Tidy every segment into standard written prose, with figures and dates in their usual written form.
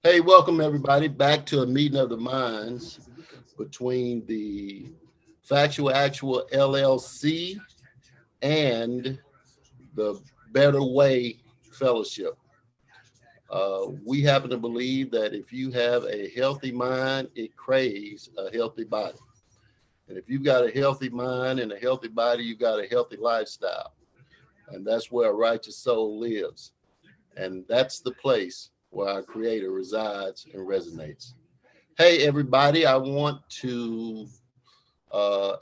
Hey, welcome everybody back to a meeting of the minds between the Factual Actual LLC and the Better Way Fellowship. We happen to believe that if you have a healthy mind, it craves a healthy body. And if you've got a healthy mind and a healthy body, you've got a healthy lifestyle. And that's where a righteous soul lives. And that's the place where our Creator resides and resonates. Hey, everybody, I want to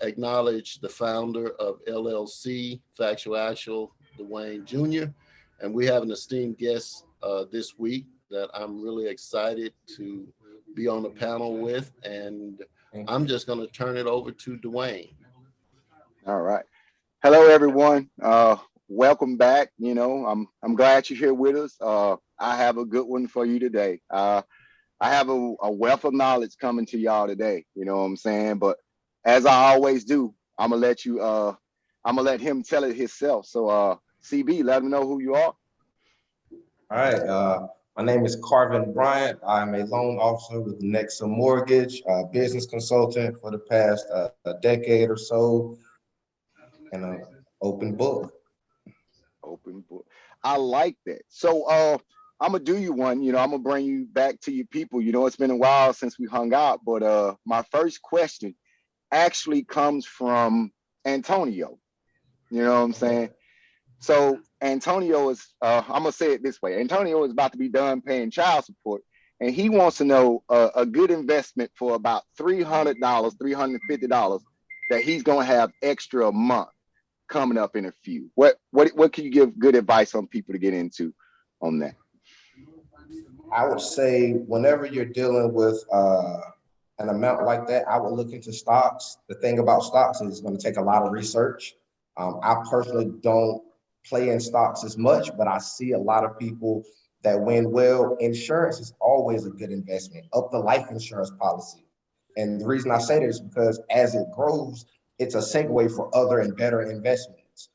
acknowledge the founder of LLC, Factual Actual, Dwayne Jr., and we have an esteemed guest this week that I'm really excited to be on the panel with. And I'm just going to turn it over to Dwayne. All right. Hello, everyone. Welcome back. I'm glad you're here with us. I have a good one for you today. I have a wealth of knowledge coming to y'all today. You know what I'm saying? But as I always do, I'm gonna let him tell it himself. So, CB, let him know who you are. All right. My name is Carvin Bryant. I'm a loan officer with Nexa Mortgage, business consultant for the past a decade or so, and an open book. Open book. I like that. So, I'm gonna do you one. I'm gonna bring you back to your people. It's been a while since we hung out, but my first question actually comes from Antonio. You know what I'm saying? So Antonio is, I'm gonna say it this way: Antonio is about to be done paying child support, and he wants to know a good investment for about $300, $350 that he's gonna have extra a month coming up in a few. What can you give good advice on people to get into on that? I would say whenever you're dealing with an amount like that, I would look into stocks. The thing about stocks is it's going to take a lot of research. I personally don't play in stocks as much, but I see a lot of people that win well. Insurance is always a good investment, up the life insurance policy. And the reason I say this is because as it grows, it's a segue for other and better investments.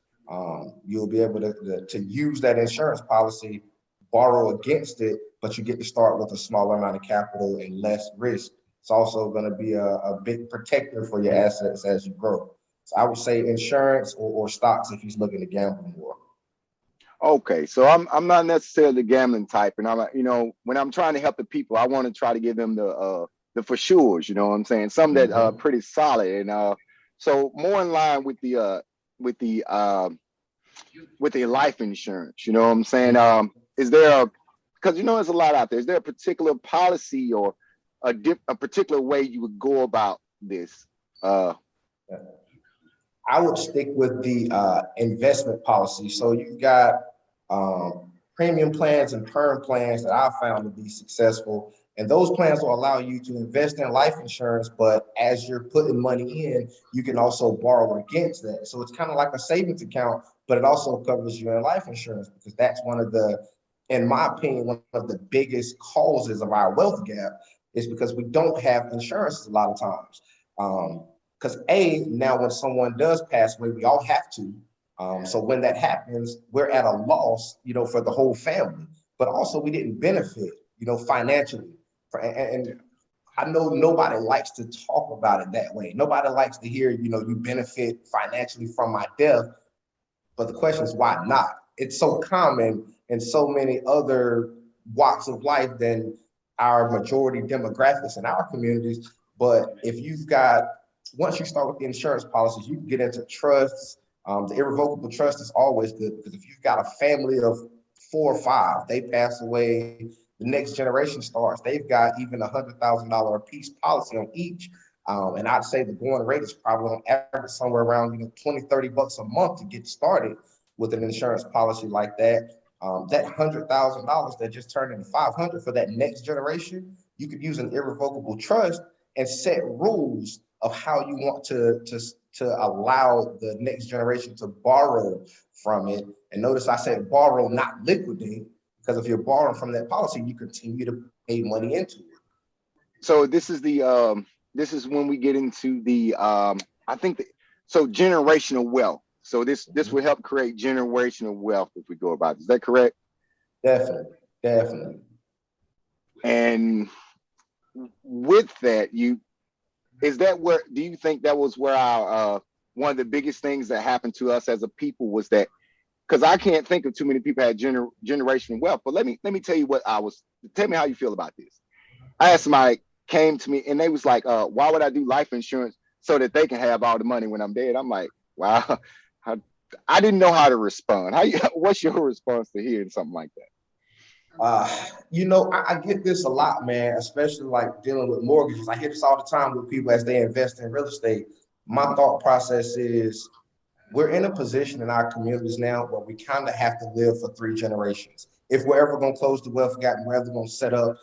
You'll be able to use that insurance policy, borrow against it, but you get to start with a smaller amount of capital and less risk. It's also going to be a big protector for your assets as you grow. So I would say insurance or stocks if he's looking to gamble more. Okay, so I'm not necessarily the gambling type, and when I'm trying to help the people, I want to try to give them the for sures. You know what I'm saying? Some that are Mhm. pretty solid, and so more in line with the with the life insurance. You know what I'm saying? Is there because there's a lot out there. Is there a particular policy or a particular way you would go about this? Uh, I would stick with the investment policy. So you've got premium plans and perm plans that I found to be successful. And those plans will allow you to invest in life insurance, but as you're putting money in, you can also borrow against that. So it's kind of like a savings account, but it also covers your life insurance because that's one of the, in my opinion, one of the biggest causes of our wealth gap is because we don't have insurance a lot of times. Because now when someone does pass away, we all have to. So when that happens, we're at a loss, for the whole family. But also we didn't benefit, financially. And I know nobody likes to talk about it that way. Nobody likes to hear, you benefit financially from my death. But the question is, why not? It's so common in so many other walks of life than our majority demographics in our communities. But if you've got, once you start with the insurance policies, you can get into trusts. The irrevocable trust is always good because if you've got a family of 4 or 5, they pass away, the next generation starts, they've got even $100,000 a piece policy on each. And I'd say the going rate is probably on average somewhere around 20, $30 a month to get started with an insurance policy like that. That $100,000 that just turned into 500 for that next generation, you could use an irrevocable trust and set rules of how you want to allow the next generation to borrow from it. And notice I said borrow, not liquidate, because if you're borrowing from that policy, you continue to pay money into it. so this is when we get into the I think so generational wealth. So this will help create generational wealth if we go about it. Is that correct? Definitely, definitely. And with that, do you think that was where our one of the biggest things that happened to us as a people was that, because I can't think of too many people had generational wealth. But let me tell you tell me how you feel about this. I had somebody came to me and they was like, why would I do life insurance so that they can have all the money when I'm dead? I'm like, wow, I didn't know how to respond. What's your response to hearing something like that? I get this a lot, man, especially like dealing with mortgages. I hear this all the time with people as they invest in real estate. My thought process is we're in a position in our communities now where we kind of have to live for 3 generations. If we're ever going to close the wealth gap, we're ever going to set up,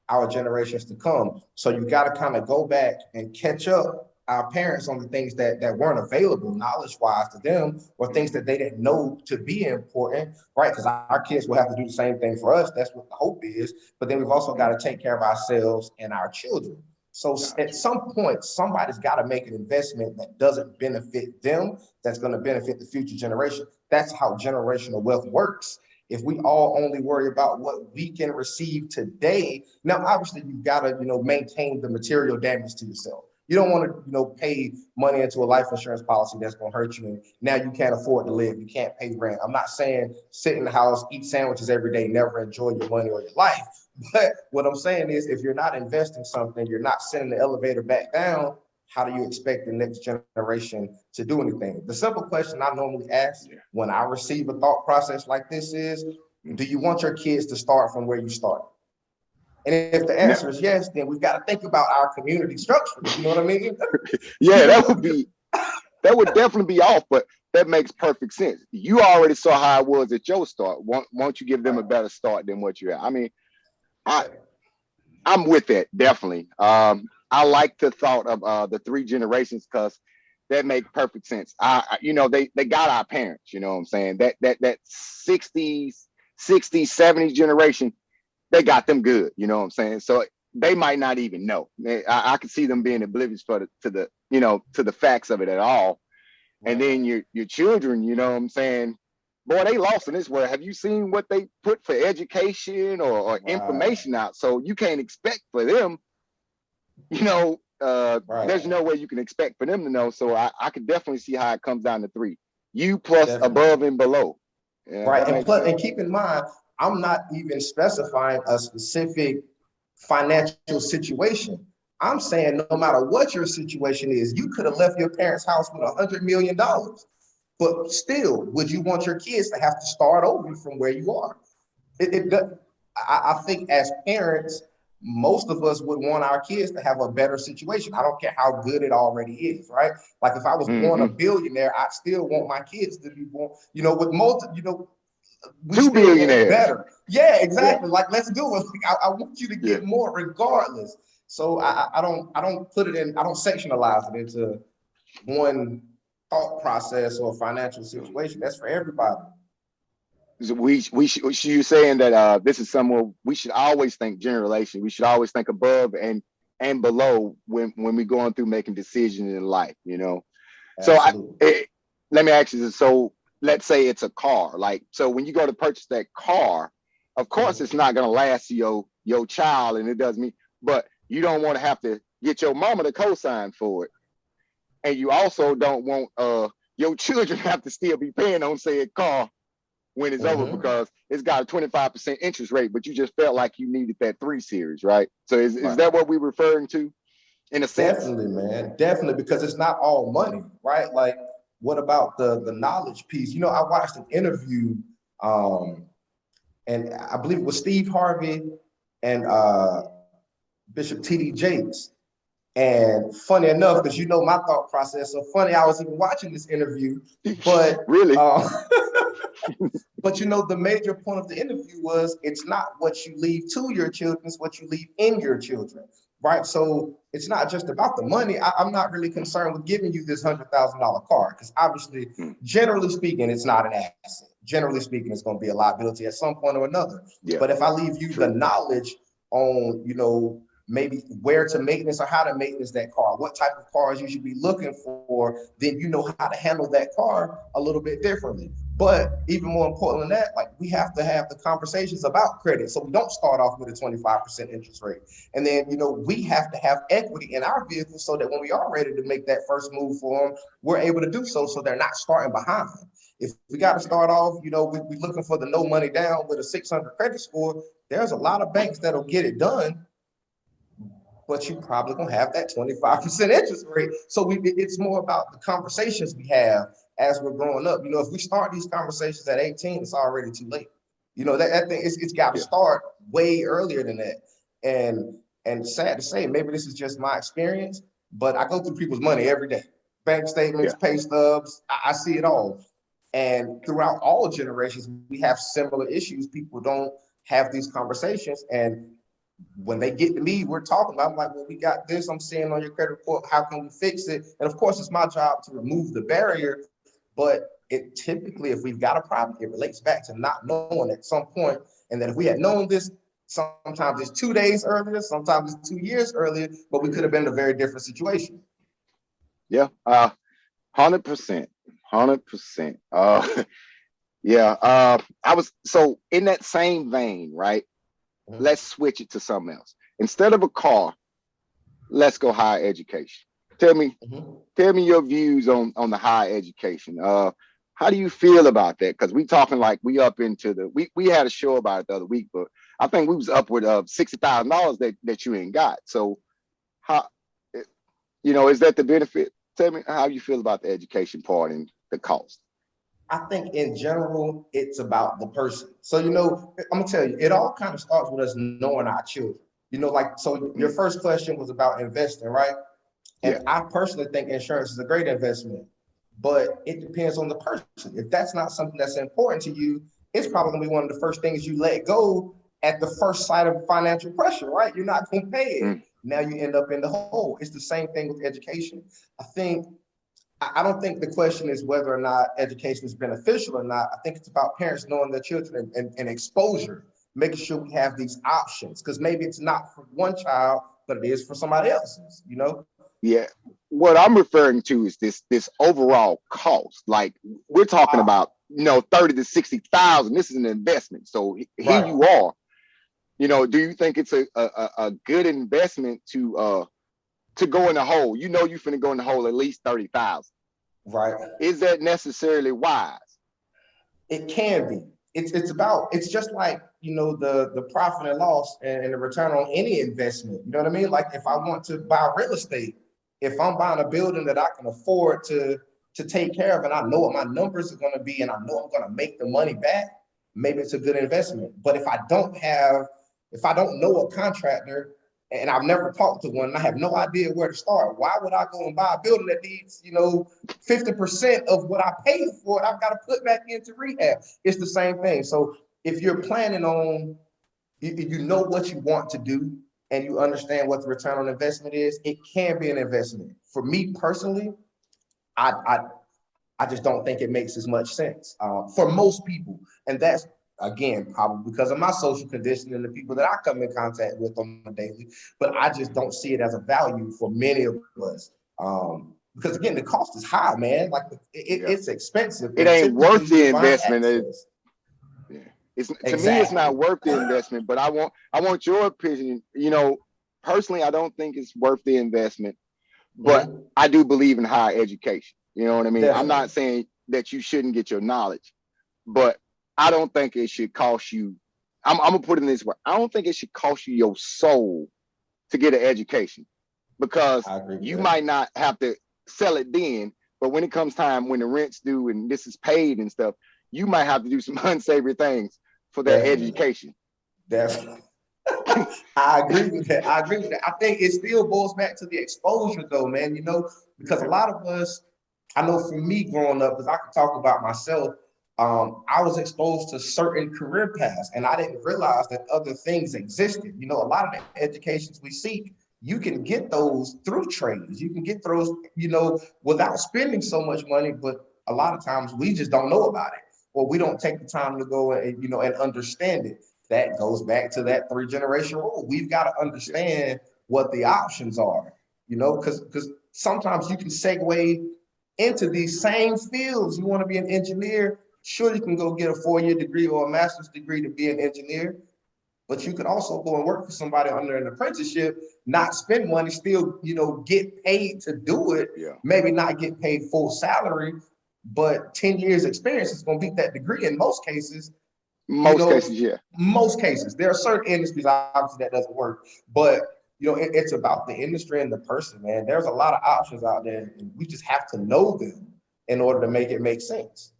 our generations to come. So you got to kind of go back and catch up our parents on the things that weren't available knowledge-wise to them, or things that they didn't know to be important, right? Because our kids will have to do the same thing for us. That's what the hope is. But then we've also got to take care of ourselves and our children. So at some point, somebody's got to make an investment that doesn't benefit them, that's going to benefit the future generation. That's how generational wealth works. If we all only worry about what we can receive today, now obviously you've got to, maintain the material damage to yourself. You don't want to, pay money into a life insurance policy that's going to hurt you, and now you can't afford to live. You can't pay rent. I'm not saying sit in the house, eat sandwiches every day, never enjoy your money or your life. But what I'm saying is, if you're not investing something, you're not sending the elevator back down, how do you expect the next generation to do anything? The simple question I normally ask when I receive a thought process like this is, do you want your kids to start from where you started? And if the answer is yes, then we've got to think about our community structure. You know what I mean? Yeah, that would definitely be off, but that makes perfect sense. You already saw how it was at your start. Won't you give them a better start than what you have? I mean, I'm with that, definitely. I like the thought of the 3 generations because that makes perfect sense. They got our parents, you know what I'm saying? That 60s, 70s generation, they got them good, you know what I'm saying? So they might not even know. I can see them being oblivious to the facts of it at all. And then your children, you know what I'm saying? Boy, they lost in this world. Have you seen what they put for education or information out? So you can't expect for them, there's no way you can expect for them to know. So I could definitely see how it comes down to 3. You plus above and below. Yeah, right. And keep in mind, I'm not even specifying a specific financial situation. I'm saying no matter what your situation is, you could have left your parents' house with $100 million. But still, would you want your kids to have to start over from where you are? I think as parents, most of us would want our kids to have a better situation. I don't care how good it already is, right? Like if I was born a billionaire, I still want my kids to be born, with we 2 billionaires. Better. Yeah, exactly. Yeah. Like let's do it. I want you to get more regardless. So I don't put it in, I don't sectionalize it into one thought process or financial situation. That's for everybody. So you're saying that this is somewhere we should always think generation. We should always think above and below when we're going through making decisions in life, Absolutely. So let me ask you this. So let's say it's a car. So when you go to purchase that car, of course it's not going to last your child, and it doesn't mean, but you don't want to have to get your mama to co-sign for it. And you also don't want your children have to still be paying on said car when it's over because it's got a 25% interest rate, but you just felt like you needed that 3 series, right? So is that what we're referring to in a sense? Definitely, man. Definitely, because it's not all money, right? Like, what about the knowledge piece? I watched an interview, and I believe it was Steve Harvey and Bishop T.D. Jakes. And funny enough, because my thought process, so funny, I was even watching this interview, but really, but the major point of the interview was it's not what you leave to your children, it's what you leave in your children, right? So it's not just about the money. I'm not really concerned with giving you this $100,000 car, because obviously, generally speaking, it's not an asset. Generally speaking, it's going to be a liability at some point or another. Yeah. But if I leave you the knowledge on, maybe where to maintenance or how to maintenance that car, what type of cars you should be looking for, then you know how to handle that car a little bit differently. But even more important than that, like we have to have the conversations about credit. So we don't start off with a 25% interest rate. And then, you know, we have to have equity in our vehicles so that when we are ready to make that first move for them, we're able to do so they're not starting behind. If we got to start off, you know, we're looking for the no money down with a 600 credit score, there's a lot of banks that'll get it done, but you probably gonna have that 25% interest rate. So it's more about the conversations we have as we're growing up. You know, if we start these conversations at 18, it's already too late. You know, that thing, it's got to start way earlier than that. And sad to say, maybe this is just my experience, but I go through people's money every day. Bank statements, pay stubs, I see it all. And throughout all generations, we have similar issues. People don't have these conversations. And when they get to me, we're talking about, I'm like, well, we got this, I'm seeing on your credit report, how can we fix it? And of course, it's my job to remove the barrier, but it typically, if we've got a problem, it relates back to not knowing at some point. And that if we had known this, sometimes it's 2 days earlier, sometimes it's 2 years earlier, but we could have been in a very different situation. Yeah, 100%. 100%. I was, so in that same vein, right? Mm-hmm. Let's switch it to something else. Instead of a car, let's go higher education. Tell me your views on the higher education. How do you feel about that? Because we talking like we up into the, we had a show about it the other week, but I think we was upward of $60,000 that you ain't got. So how, you know, is that the benefit? Tell me how you feel about the education part and the cost. I think in general, it's about the person. So, you know, I'm gonna tell you, it all kind of starts with us knowing our children. You know, like, so your first question was about investing, right? And I personally think insurance is a great investment, but it depends on the person. If that's not something that's important to you, it's probably gonna be one of the first things you let go at the first sight of financial pressure, right? You're not gonna pay it. Now you end up in the hole. It's the same thing with education. I don't think the question is whether or not education is beneficial or not. I think it's about parents knowing their children and exposure, making sure we have these options, because maybe it's not for one child, but it is for somebody else's, you know? Yeah. What I'm referring to is this overall cost. Like we're talking about, you know, 30 to 60,000. This is an investment. So here you are. You know, do you think it's a good investment to go in the hole? You know, you're finna go in the hole at least 30,000. Right. Is that necessarily wise? It can be. It's just like, you know, the profit and loss and the return on any investment. You know what I mean? Like if I want to buy real estate, if I'm buying a building that I can afford to take care of, and I know what my numbers are going to be, and I know I'm going to make the money back, maybe it's a good investment. But if I don't know a contractor and I've never talked to one, and I have no idea where to start, why would I go and buy a building that needs, you know, 50% of what I paid for it? I've got to put back into rehab. It's the same thing. So if you're planning on, you know what you want to do and you understand what the return on investment is, it can be an investment. For me personally, I just don't think it makes as much sense for most people. And that's, again, probably because of my social conditioning and the people that I come in contact with on a daily, but I just don't see it as a value for many of us. Because again, the cost is high, man. Like it's expensive. It ain't worth the investment. To me, it's not worth the investment, but I want your opinion. You know, personally, I don't think it's worth the investment, but I do believe in higher education. You know what I mean? Definitely. I'm not saying that you shouldn't get your knowledge, but I don't think it should cost you. I'm gonna put it in this way. I don't think it should cost you your soul to get an education, because you might not have to sell it then, but when it comes time, when the rent's due and this is paid and stuff, you might have to do some unsavory things for that education. Definitely. I agree with that. I think it still boils back to the exposure though, man, you know, because a lot of us, I know for me growing up, because I can talk about myself, I was exposed to certain career paths and I didn't realize that other things existed. You know, a lot of the educations we seek, you can get those through trades. You can get those, you know, without spending so much money, but a lot of times we just don't know about it, or we don't take the time to go and, you know, and understand it. That goes back to that 3-generation rule. We've got to understand what the options are, because sometimes you can segue into these same fields. You want to be an engineer, sure, you can go get a 4-year degree or a master's degree to be an engineer, but you could also go and work for somebody under an apprenticeship, not spend money, still, get paid to do it, maybe not get paid full salary, but 10 years experience is going to beat that degree in most cases. Most cases. There are certain industries, obviously, that doesn't work, but it's about the industry and the person, man. There's a lot of options out there, and we just have to know them in order to make it make sense.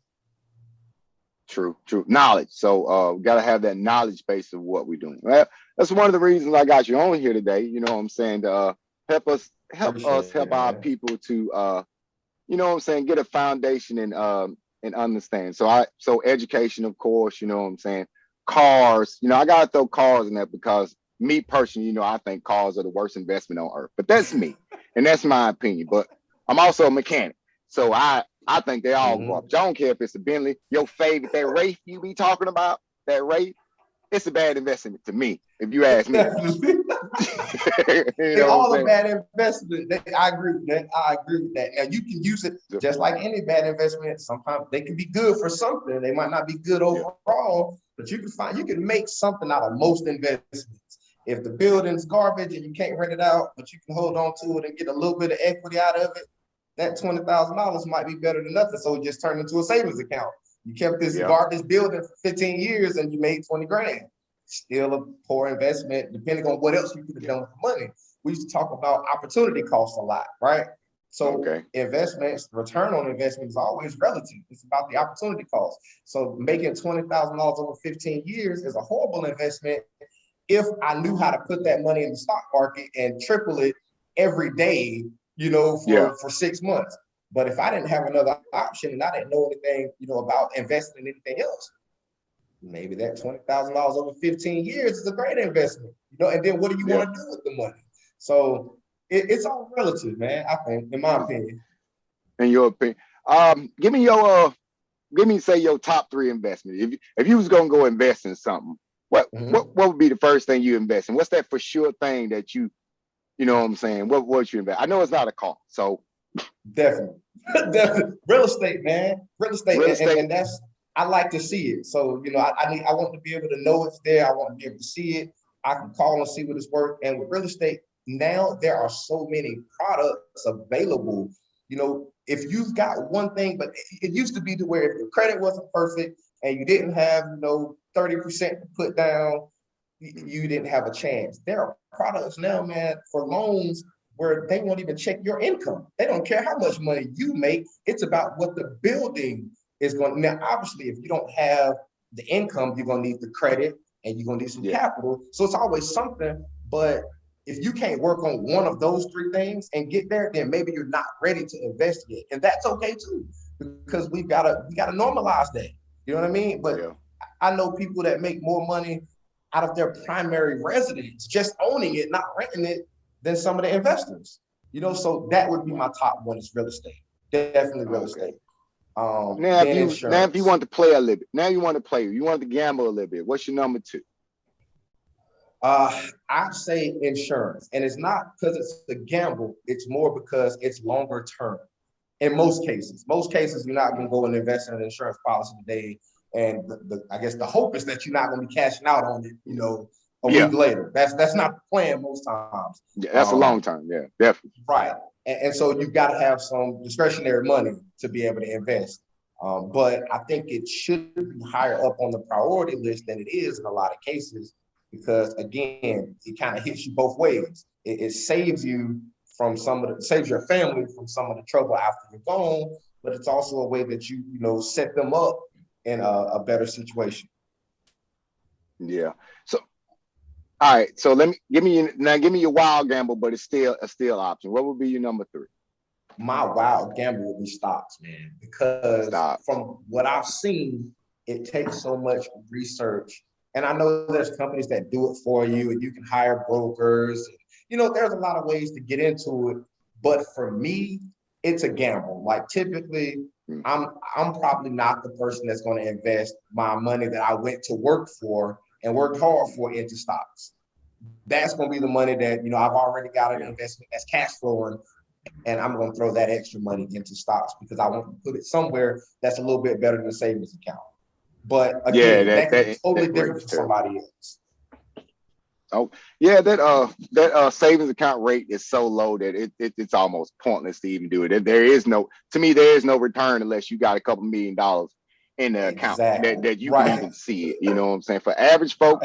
True. Knowledge. So we got to have that knowledge base of what we're doing. Well, that's one of the reasons I got you on here today. You know what I'm saying? To help our people to, get a foundation and understand. So education, of course, you know what I'm saying? Cars, I got to throw cars in that because me personally, I think cars are the worst investment on earth, but that's me. And that's my opinion. But I'm also a mechanic. So I think they all go up. I don't care if it's a Bentley, your favorite, that Wraith you be talking about, that Wraith, it's a bad investment to me, if you ask me. They're all a bad investment. I agree with that. Now you can use it just like any bad investment. Sometimes they can be good for something. They might not be good overall, but you can make something out of most investments. If the building's garbage and you can't rent it out, but you can hold on to it and get a little bit of equity out of it, that $20,000 might be better than nothing. So it just turned into a savings account. You kept this garbage building for 15 years and you made 20 grand. Still a poor investment, depending on what else you could have done with the money. We used to talk about opportunity costs a lot, right? So investments, return on investment is always relative. It's about the opportunity cost. So making $20,000 over 15 years is a horrible investment if I knew how to put that money in the stock market and triple it every day, for 6 months. But if I didn't have another option and I didn't know anything, about investing in anything else, maybe that $20,000 over 15 years is a great investment, and then what do you want to do with the money? So it's all relative, man, I think, in my opinion. In your opinion. Give me say your top 3 investments. If you was going to go invest in something, what would be the first thing you invest in? What's that for sure thing that you know what I'm saying? What would you invest? I know it's not a car, so definitely. Real estate, man. Real estate. And that's, I like to see it. So, I want to be able to know it's there. I want to be able to see it. I can call and see what it's worth. And with real estate, now there are so many products available. If you've got one thing, but it used to be to where if your credit wasn't perfect and you didn't have, 30% to put down, you didn't have a chance. There are products now, man, for loans where they won't even check your income. They don't care how much money you make. It's about what the building is going to. Now, obviously, if you don't have the income, you're going to need the credit and you're going to need some capital. So it's always something. But if you can't work on one of those 3 things and get there, then maybe you're not ready to invest yet. And that's okay too, because we gotta normalize that. You know what I mean? But I know people that make more money out of their primary residence, just owning it, not renting it, than some of the investors. So that would be my top one is real estate. Definitely real estate. Now, if you want to play a little bit, you want to gamble a little bit. What's your number 2? I'd say insurance, and it's not because it's a gamble. It's more because it's longer term. In most cases, you're not going to go and invest in an insurance policy today, and I guess the hope is that you're not going to be cashing out on it, a week later. That's not the plan most times. Yeah, that's a long term. Yeah, definitely. Right, and so you've got to have some discretionary money to be able to invest. But I think it should be higher up on the priority list than it is in a lot of cases. Because again, it kind of hits you both ways. It saves you from saves your family from some of the trouble after you're gone, but it's also a way that you set them up in a better situation. Yeah. So, all right. So give me your wild gamble, but it's still a option. What would be your number 3? My wild gamble would be stocks, man, because from what I've seen, it takes so much research. And I know there's companies that do it for you and you can hire brokers. There's a lot of ways to get into it. But for me, it's a gamble. Like typically, I'm probably not the person that's going to invest my money that I went to work for and worked hard for into stocks. that's going to be the money that, you know, I've already got an investment that's cash flowing, and I'm going to throw that extra money into stocks because I want to put it somewhere that's a little bit better than a savings account. But again, that can be totally different for somebody else. Oh yeah, that savings account rate is so low that it's almost pointless to even do it. There is no return unless you got a couple $1 million in the account that you can even see it. You know what I'm saying? For average folk,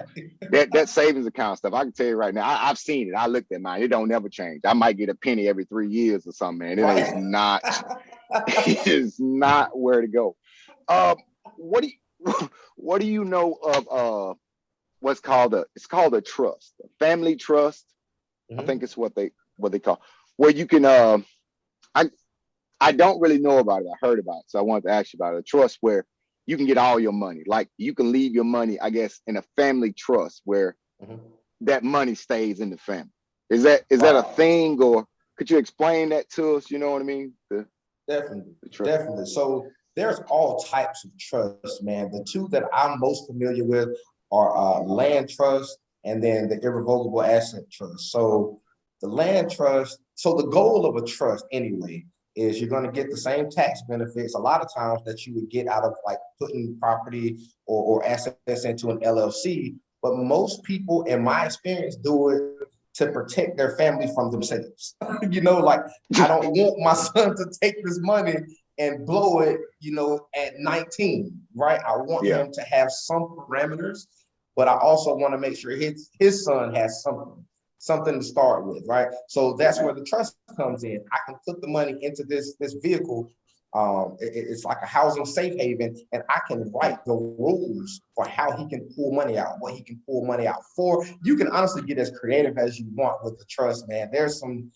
that savings account stuff, I can tell you right now, I've seen it. I looked at mine. It don't never change. I might get a penny every 3 years or something, man. It is not it is not where to go. What do you know of what's called a trust, a family trust? I think it's what they call, where you can I don't really know about it. I heard about it, so I wanted to ask you about it. A trust where you can get all your money, like you can leave your money, I guess, in a family trust where that money stays in the family. Is that a thing, or could you explain that to us? You know what I mean? Definitely. So there's all types of trusts, man. The two that I'm most familiar with are land trust and then the irrevocable asset trust. So the land trust, so the goal of a trust anyway is you're going to get the same tax benefits a lot of times that you would get out of like putting property or assets into an LLC. But most people, in my experience, do it to protect their family from themselves. You know, like I don't want my son to take this money and blow it, you know, at 19, right? I want him to have some parameters, but I also want to make sure his son has something to start with, right? So that's where the trust comes in. I can put the money into this vehicle. It's like a housing safe haven, and I can write the rules for how he can pull money out, what he can pull money out for. You can honestly get as creative as you want with the trust, man. There's some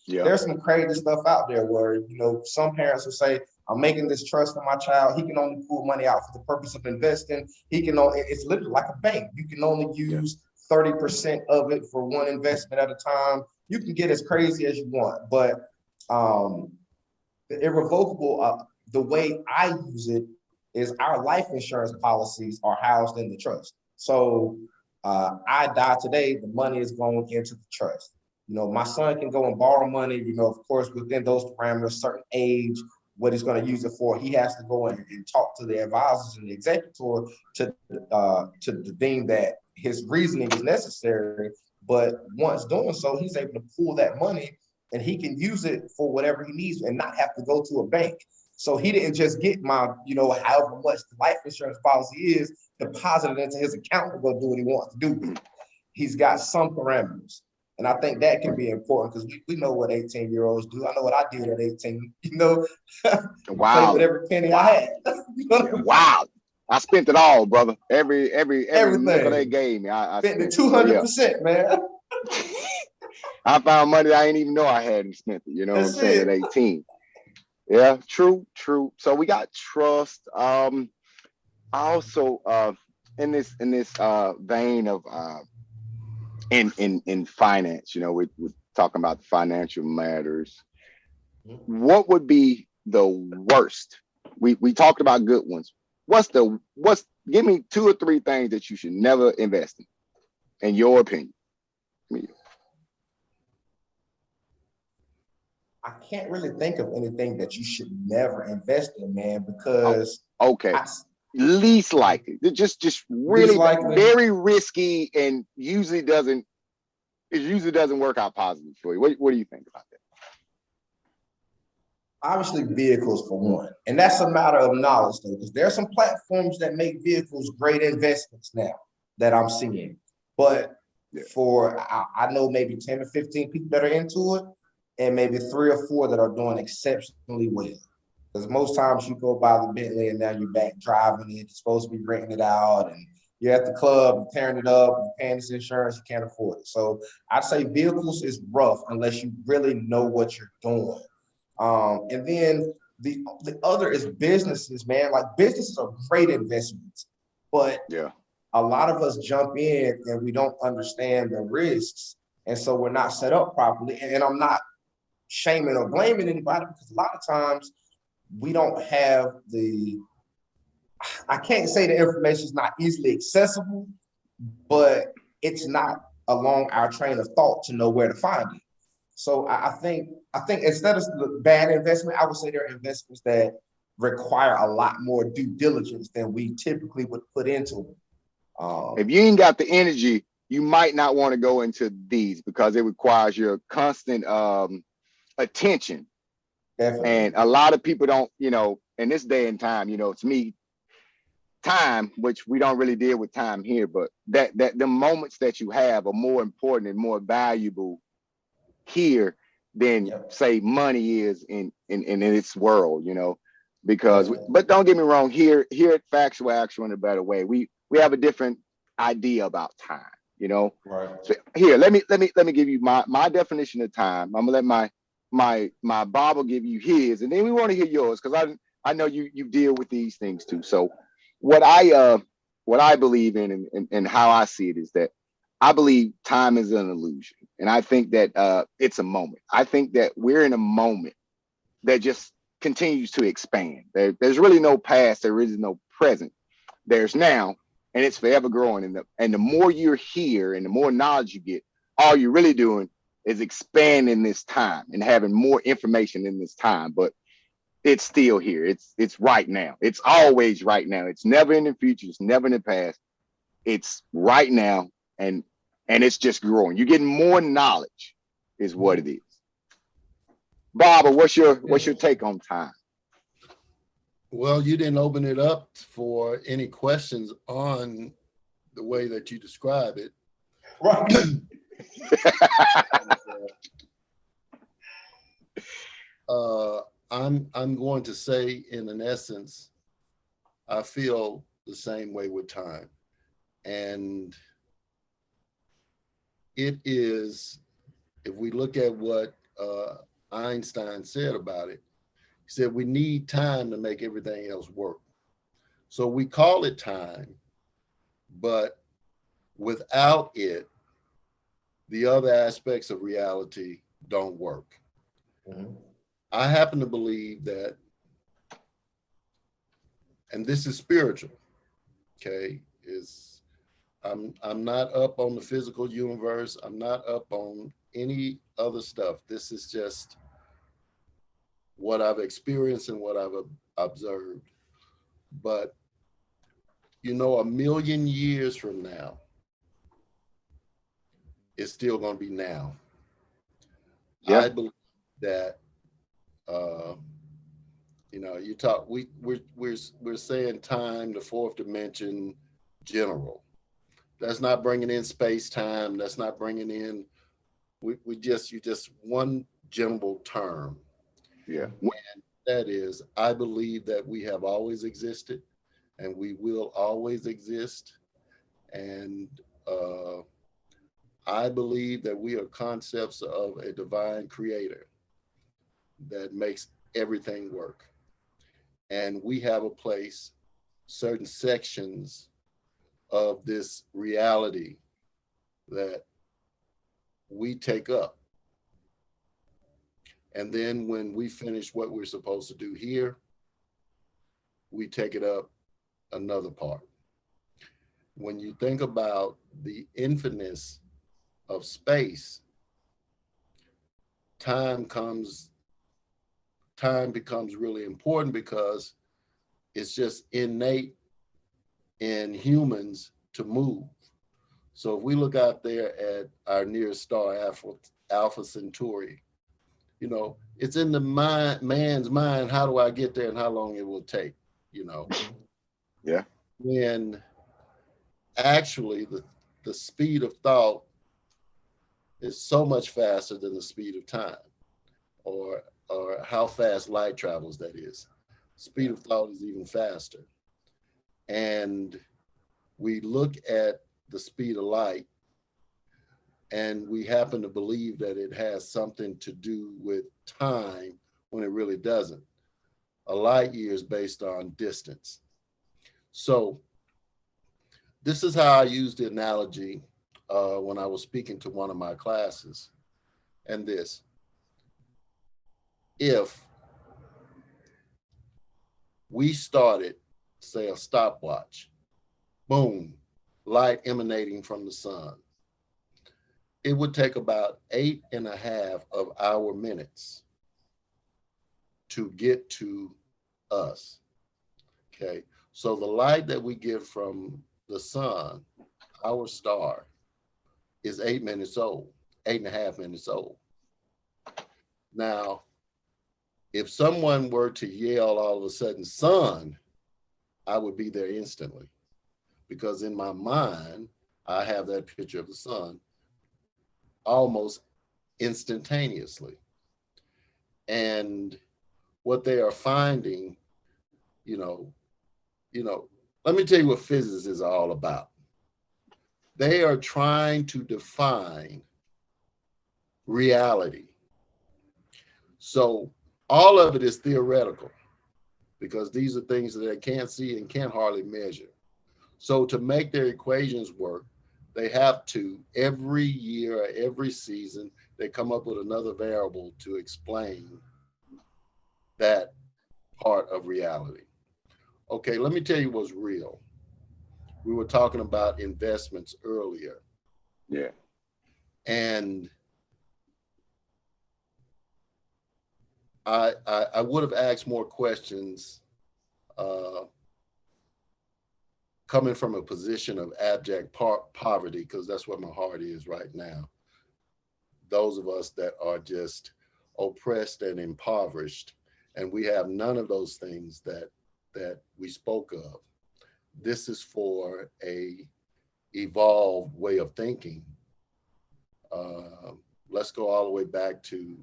crazy stuff out there where, you know, some parents will say, I'm making this trust for my child. He can only pull money out for the purpose of investing. It's literally like a bank. You can only use 30% of it for one investment at a time. You can get as crazy as you want, but the irrevocable, the way I use it is our life insurance policies are housed in the trust. So I die today, the money is going into the trust. You know, my son can go and borrow money, you know, of course, within those parameters, certain age, what he's going to use it for. He has to go and talk to the advisors and the executor to deem that his reasoning is necessary. But once doing so, he's able to pull that money and he can use it for whatever he needs and not have to go to a bank. So he didn't just get my, you know, however much the life insurance policy is, deposited into his account to go do what he wants to do with it. He's got some parameters. And I think that can be important because we know what 18-year-olds do. I know what I did at 18, you know. Wow. Played with every penny I had. Wow. I spent it all, brother. Every nickel they gave me. I spent it 200%, man. I found money I didn't even know I had and spent it, you know what I'm saying, at 18. Yeah, true. So we got trust. Also in this vein of in finance, you know, we're talking about the financial matters. What would be the worst? We talked about good ones. Give me 2 or 3 things that you should never invest in your opinion. I can't really think of anything that you should never invest in, man, because least likely. Just really very risky and usually doesn't work out positively for you. What do you think about that? Obviously, vehicles for one. And that's a matter of knowledge, though, because there are some platforms that make vehicles great investments now that I'm seeing. But I know maybe 10 or 15 people that are into it, and maybe 3 or 4 that are doing exceptionally well. Because most times you go buy the Bentley and now you're back driving it, you're supposed to be renting it out, and you're at the club, you're tearing it up, you're paying this insurance, you can't afford it. So I'd say vehicles is rough unless you really know what you're doing. And then the other is businesses, man. Like businesses are great investments, but a lot of us jump in and we don't understand the risks. And so we're not set up properly. And I'm not shaming or blaming anybody because a lot of times we don't have I can't say the information is not easily accessible, but it's not along our train of thought to know where to find it. So I think instead of bad investment, I would say there are investments that require a lot more due diligence than we typically would put into them. If you ain't got the energy, you might not want to go into these because it requires your constant attention. Definitely. And a lot of people don't, in this day and time, to me, time, which we don't really deal with time here, but that the moments that you have are more important and more valuable here than say money is in its world, because but don't get me wrong, here at Factual in a Better Way, we have a different idea about time, Right. So here, let me give you my definition of time. I'm gonna let my Bob will give you his, and then we want to hear yours because I know you deal with these things too. So what I believe in and how I see it is that I believe time is an illusion. And I think that it's a moment. I think that we're in a moment that just continues to expand. There's really no past. There is no present. There's now, and it's forever growing. And the more you're here and the more knowledge you get, all you're really doing is expanding this time and having more information in this time. But it's still here. It's right now. It's always right now. It's never in the future. It's never in the past. It's right now, and it's just growing. You're getting more knowledge, is what it is. Barbara, what's your take on time? Well, you didn't open it up for any questions on the way that you describe it. Right. I'm going to say, in essence, I feel the same way with time. And it is, if we look at what Einstein said about it, he said we need time to make everything else work. So we call it time, but without it, the other aspects of reality don't work. Mm-hmm. I happen to believe that, and this is spiritual, okay, I'm not up on the physical universe. I'm not up on any other stuff. This is just what I've experienced and what I've observed. But, a million years from now, it's still going to be now. Yeah. I believe that, you talk, we're saying time, the fourth dimension, general. That's not bringing in space time. That's not bringing in, you just one general term. Yeah. And that is, I believe that we have always existed and we will always exist. And I believe that we are concepts of a divine creator that makes everything work. And we have a place, certain sections of this reality that we take up. And then when we finish what we're supposed to do here, we take it up another part. When you think about the infiniteness of space, time becomes really important because it's just innate in humans to move. So if we look out there at our nearest star, Alpha Centauri, it's in the man's mind, how do I get there and how long it will take, Yeah. When actually the speed of thought is so much faster than the speed of time, or how fast light travels, that is. Speed of thought is even faster. And we look at the speed of light and we happen to believe that it has something to do with time when it really doesn't. A light year is based on distance. So this is how I used the analogy when I was speaking to one of my classes. And this, if we started, say, a stopwatch, boom, light emanating from the sun. it would take about 8.5 of our minutes to get to us. Okay. So the light that we get from the sun, our star, is 8 minutes old, 8.5 minutes old. Now, if someone were to yell all of a sudden, sun, I would be there instantly because in my mind, I have that picture of the sun almost instantaneously. And what they are finding, you know, let me tell you what physics are all about. They are trying to define reality. So all of it is theoretical because these are things that they can't see and can't hardly measure. So to make their equations work, they have to, every year or every season, they come up with another variable to explain that part of reality. Okay, let me tell you what's real. We were talking about investments earlier. Yeah. And I would have asked more questions coming from a position of abject poverty, because that's what my heart is right now. Those of us that are just oppressed and impoverished, and we have none of those things that we spoke of. This is for a evolved way of thinking. Let's go all the way back to,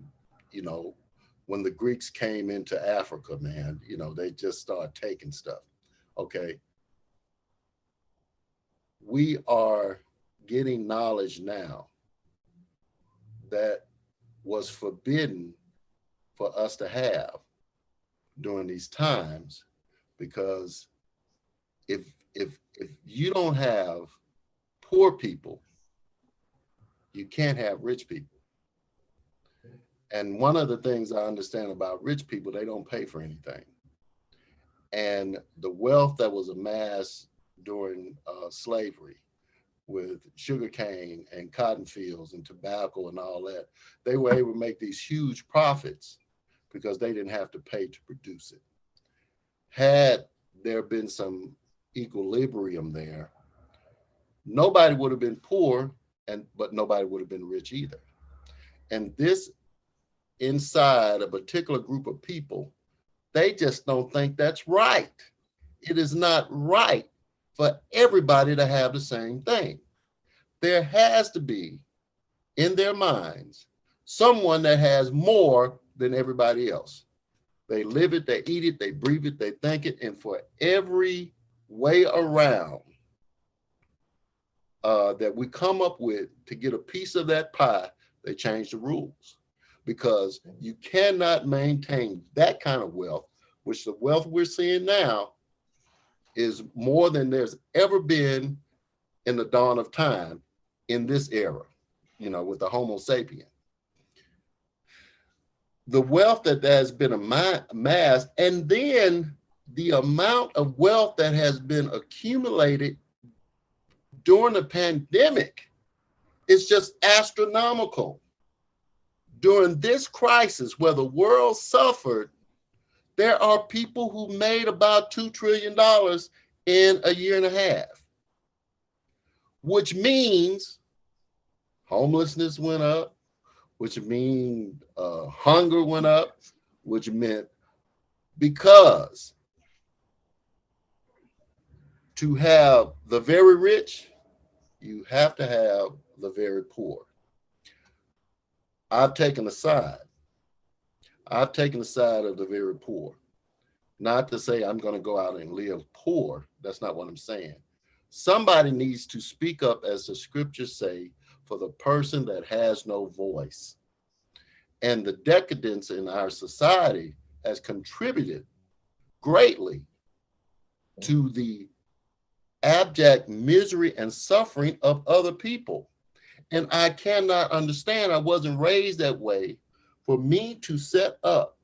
when the Greeks came into Africa, man, they just started taking stuff. Okay. We are getting knowledge now that was forbidden for us to have during these times, because if you don't have poor people, you can't have rich people. And one of the things I understand about rich people, they don't pay for anything. And the wealth that was amassed during slavery with sugarcane and cotton fields and tobacco and all that, they were able to make these huge profits because they didn't have to pay to produce it. Had there been some equilibrium there, nobody would have been poor, but nobody would have been rich either. And this, inside a particular group of people, they just don't think that's right. It is not right for everybody to have the same thing. There has to be, in their minds, someone that has more than everybody else. They live it, they eat it, they breathe it, they think it, and for every way around that we come up with to get a piece of that pie, they change the rules. Because you cannot maintain that kind of wealth, which the wealth we're seeing now is more than there's ever been in the dawn of time in this era, with the Homo sapien. The wealth that has been amassed, and then the amount of wealth that has been accumulated during the pandemic is just astronomical. During this crisis where the world suffered, there are people who made about $2 trillion in a year and a half, which means homelessness went up, which means hunger went up, which meant, because to have the very rich, you have to have the very poor. I've taken the side. I've taken the side of the very poor. Not to say I'm going to go out and live poor. That's not what I'm saying. Somebody needs to speak up, as the scriptures say, for the person that has no voice. And the decadence in our society has contributed greatly to the abject misery and suffering of other people. And I cannot understand, I wasn't raised that way, for me to set up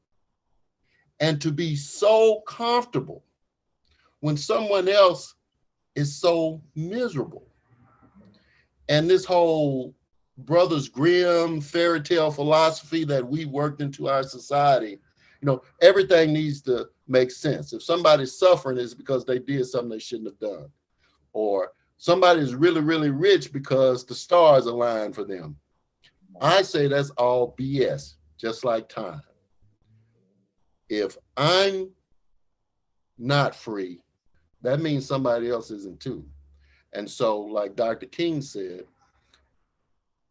and to be so comfortable when someone else is so miserable. And this whole Brothers Grimm fairy tale philosophy that we worked into our society, everything needs to make sense. If somebody's suffering, it's because they did something they shouldn't have done. Or somebody's really, really rich because the stars aligned for them. I say that's all BS, just like time. If I'm not free, that means somebody else isn't too. And so, like Dr. King said,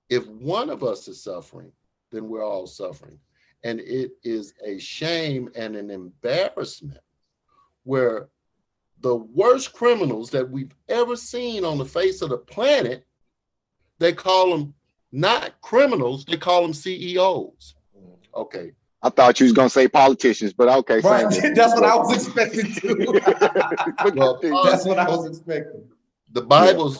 if one of us is suffering, then we're all suffering. And it is a shame and an embarrassment where the worst criminals that we've ever seen on the face of the planet, they call them not criminals, they call them CEOs. Okay. I thought you was gonna say politicians, but okay. Right. That's what I was expecting to. Well, that's what I was expecting. The Bible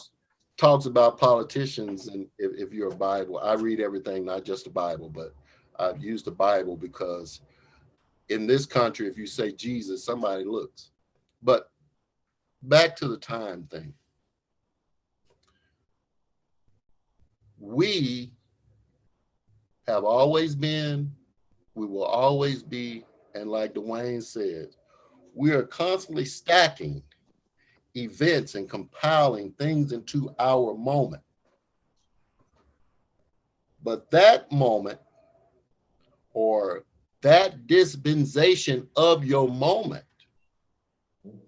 talks about politicians, and if you're a Bible, I read everything, not just the Bible, but I've used the Bible because in this country, if you say Jesus, somebody looks. But back to the time thing. We have always been, we will always be, and like Dwayne said, we are constantly stacking events and compiling things into our moment. But that moment or that dispensation of your moment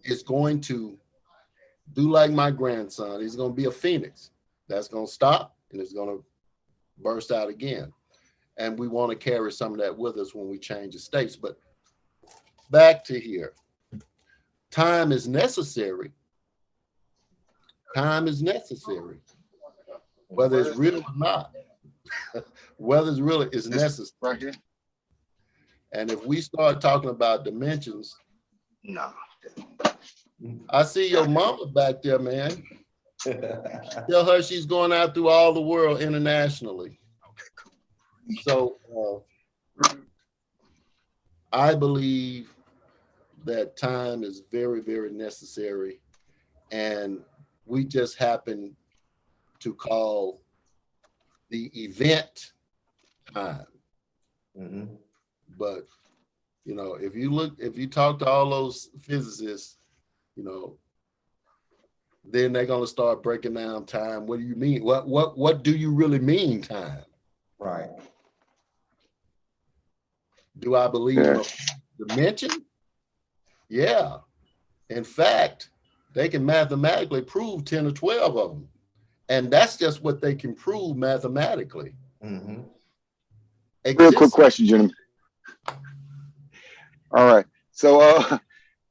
is going to do like my grandson. He's going to be a phoenix. That's going to stop and it's going to burst out again. And we want to carry some of that with us when we change the states. But back to here. Time is necessary. Time is necessary. Whether it's real or not. Whether it's really is necessary. Right here. And if we start talking about dimensions, No. I see your mama back there, man. Tell her she's going out through all the world internationally. So I believe that time is very, very necessary. And we just happen to call the event time. Mm-hmm. But, if you talk to all those physicists, then they're going to start breaking down time. What do you mean? What do you really mean time? Right. Do I believe in a dimension? Yeah. In fact, they can mathematically prove 10 or 12 of them. And that's just what they can prove mathematically. Mm-hmm. Real quick question, gentlemen. All right. So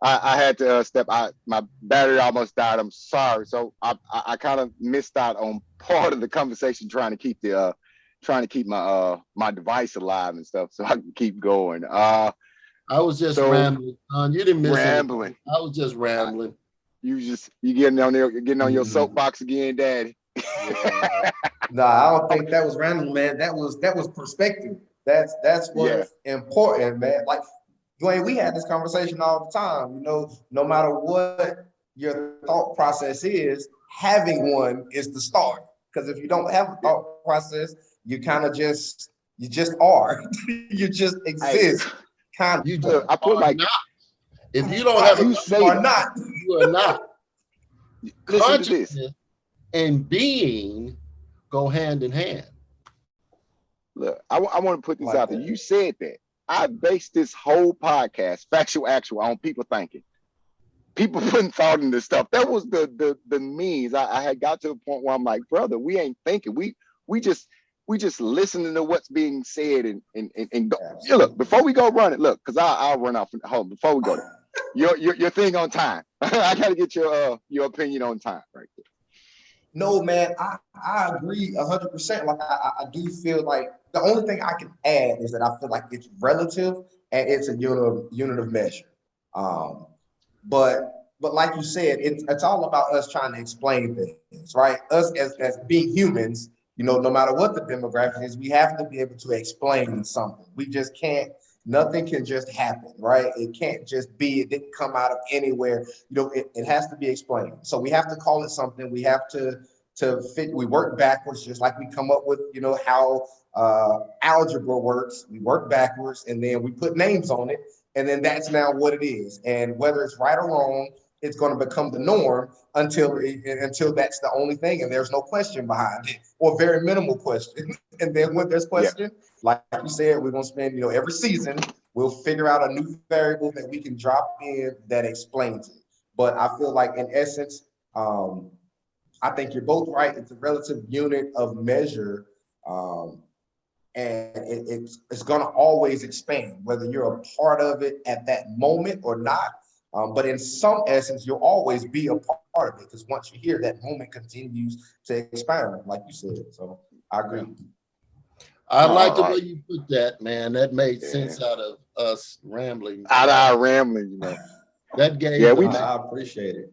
I had to step out. My battery almost died. I'm sorry. So I kind of missed out on part of the conversation trying to keep my my device alive and stuff so I can keep going. I was just rambling, son. You didn't miss rambling. Anything. I was just rambling. You getting on there, getting on your soapbox again, Daddy. Yeah. No, I don't think that was random, man. That was perspective. That's what's important, man. Like Dwayne, we had this conversation all the time. No matter what your thought process is, having one is the start. Because if you don't have a thought process, you kind of just are. You just exist. I put like not. If you don't have you are not. You are not. Consciousness and being go hand in hand. Look, I want to put this out there. You said that. I based this whole podcast, Factual Actual, on people thinking. People putting thought in this stuff. That was the means. I had got to the point where I'm like, brother, we ain't thinking. We just listening to what's being said and go. Yeah, look, before we go run it, look, because I'll run off home before we go there. Your thing on time. I gotta get your opinion on time right there. No, man, I agree 100%. Like I do feel like the only thing I can add is that I feel like it's relative and it's a unit of measure. But like you said, it's all about us trying to explain things, right? Us as being humans, no matter what the demographic is, we have to be able to explain something. We just can't. Nothing can just happen, right? It can't just be, it didn't come out of anywhere. It has to be explained. So we have to call it something. We have to to fit. We work backwards, just like we come up with, how algebra works. We work backwards, and then we put names on it, and then that's now what it is. And whether it's right or wrong, it's going to become the norm until that's the only thing, and there's no question behind it, or very minimal question. And then when there's question, like you said, we're going to spend, every season, we'll figure out a new variable that we can drop in that explains it. But I feel like, in essence, I think you're both right. It's a relative unit of measure, and it's going to always expand, whether you're a part of it at that moment or not. But in some essence, you'll always be a part of it, because once you're here, that moment continues to expand, like you said. So I agree. I like the way you put that, man. That made sense out of us rambling. Out of our rambling, That gave I appreciate it.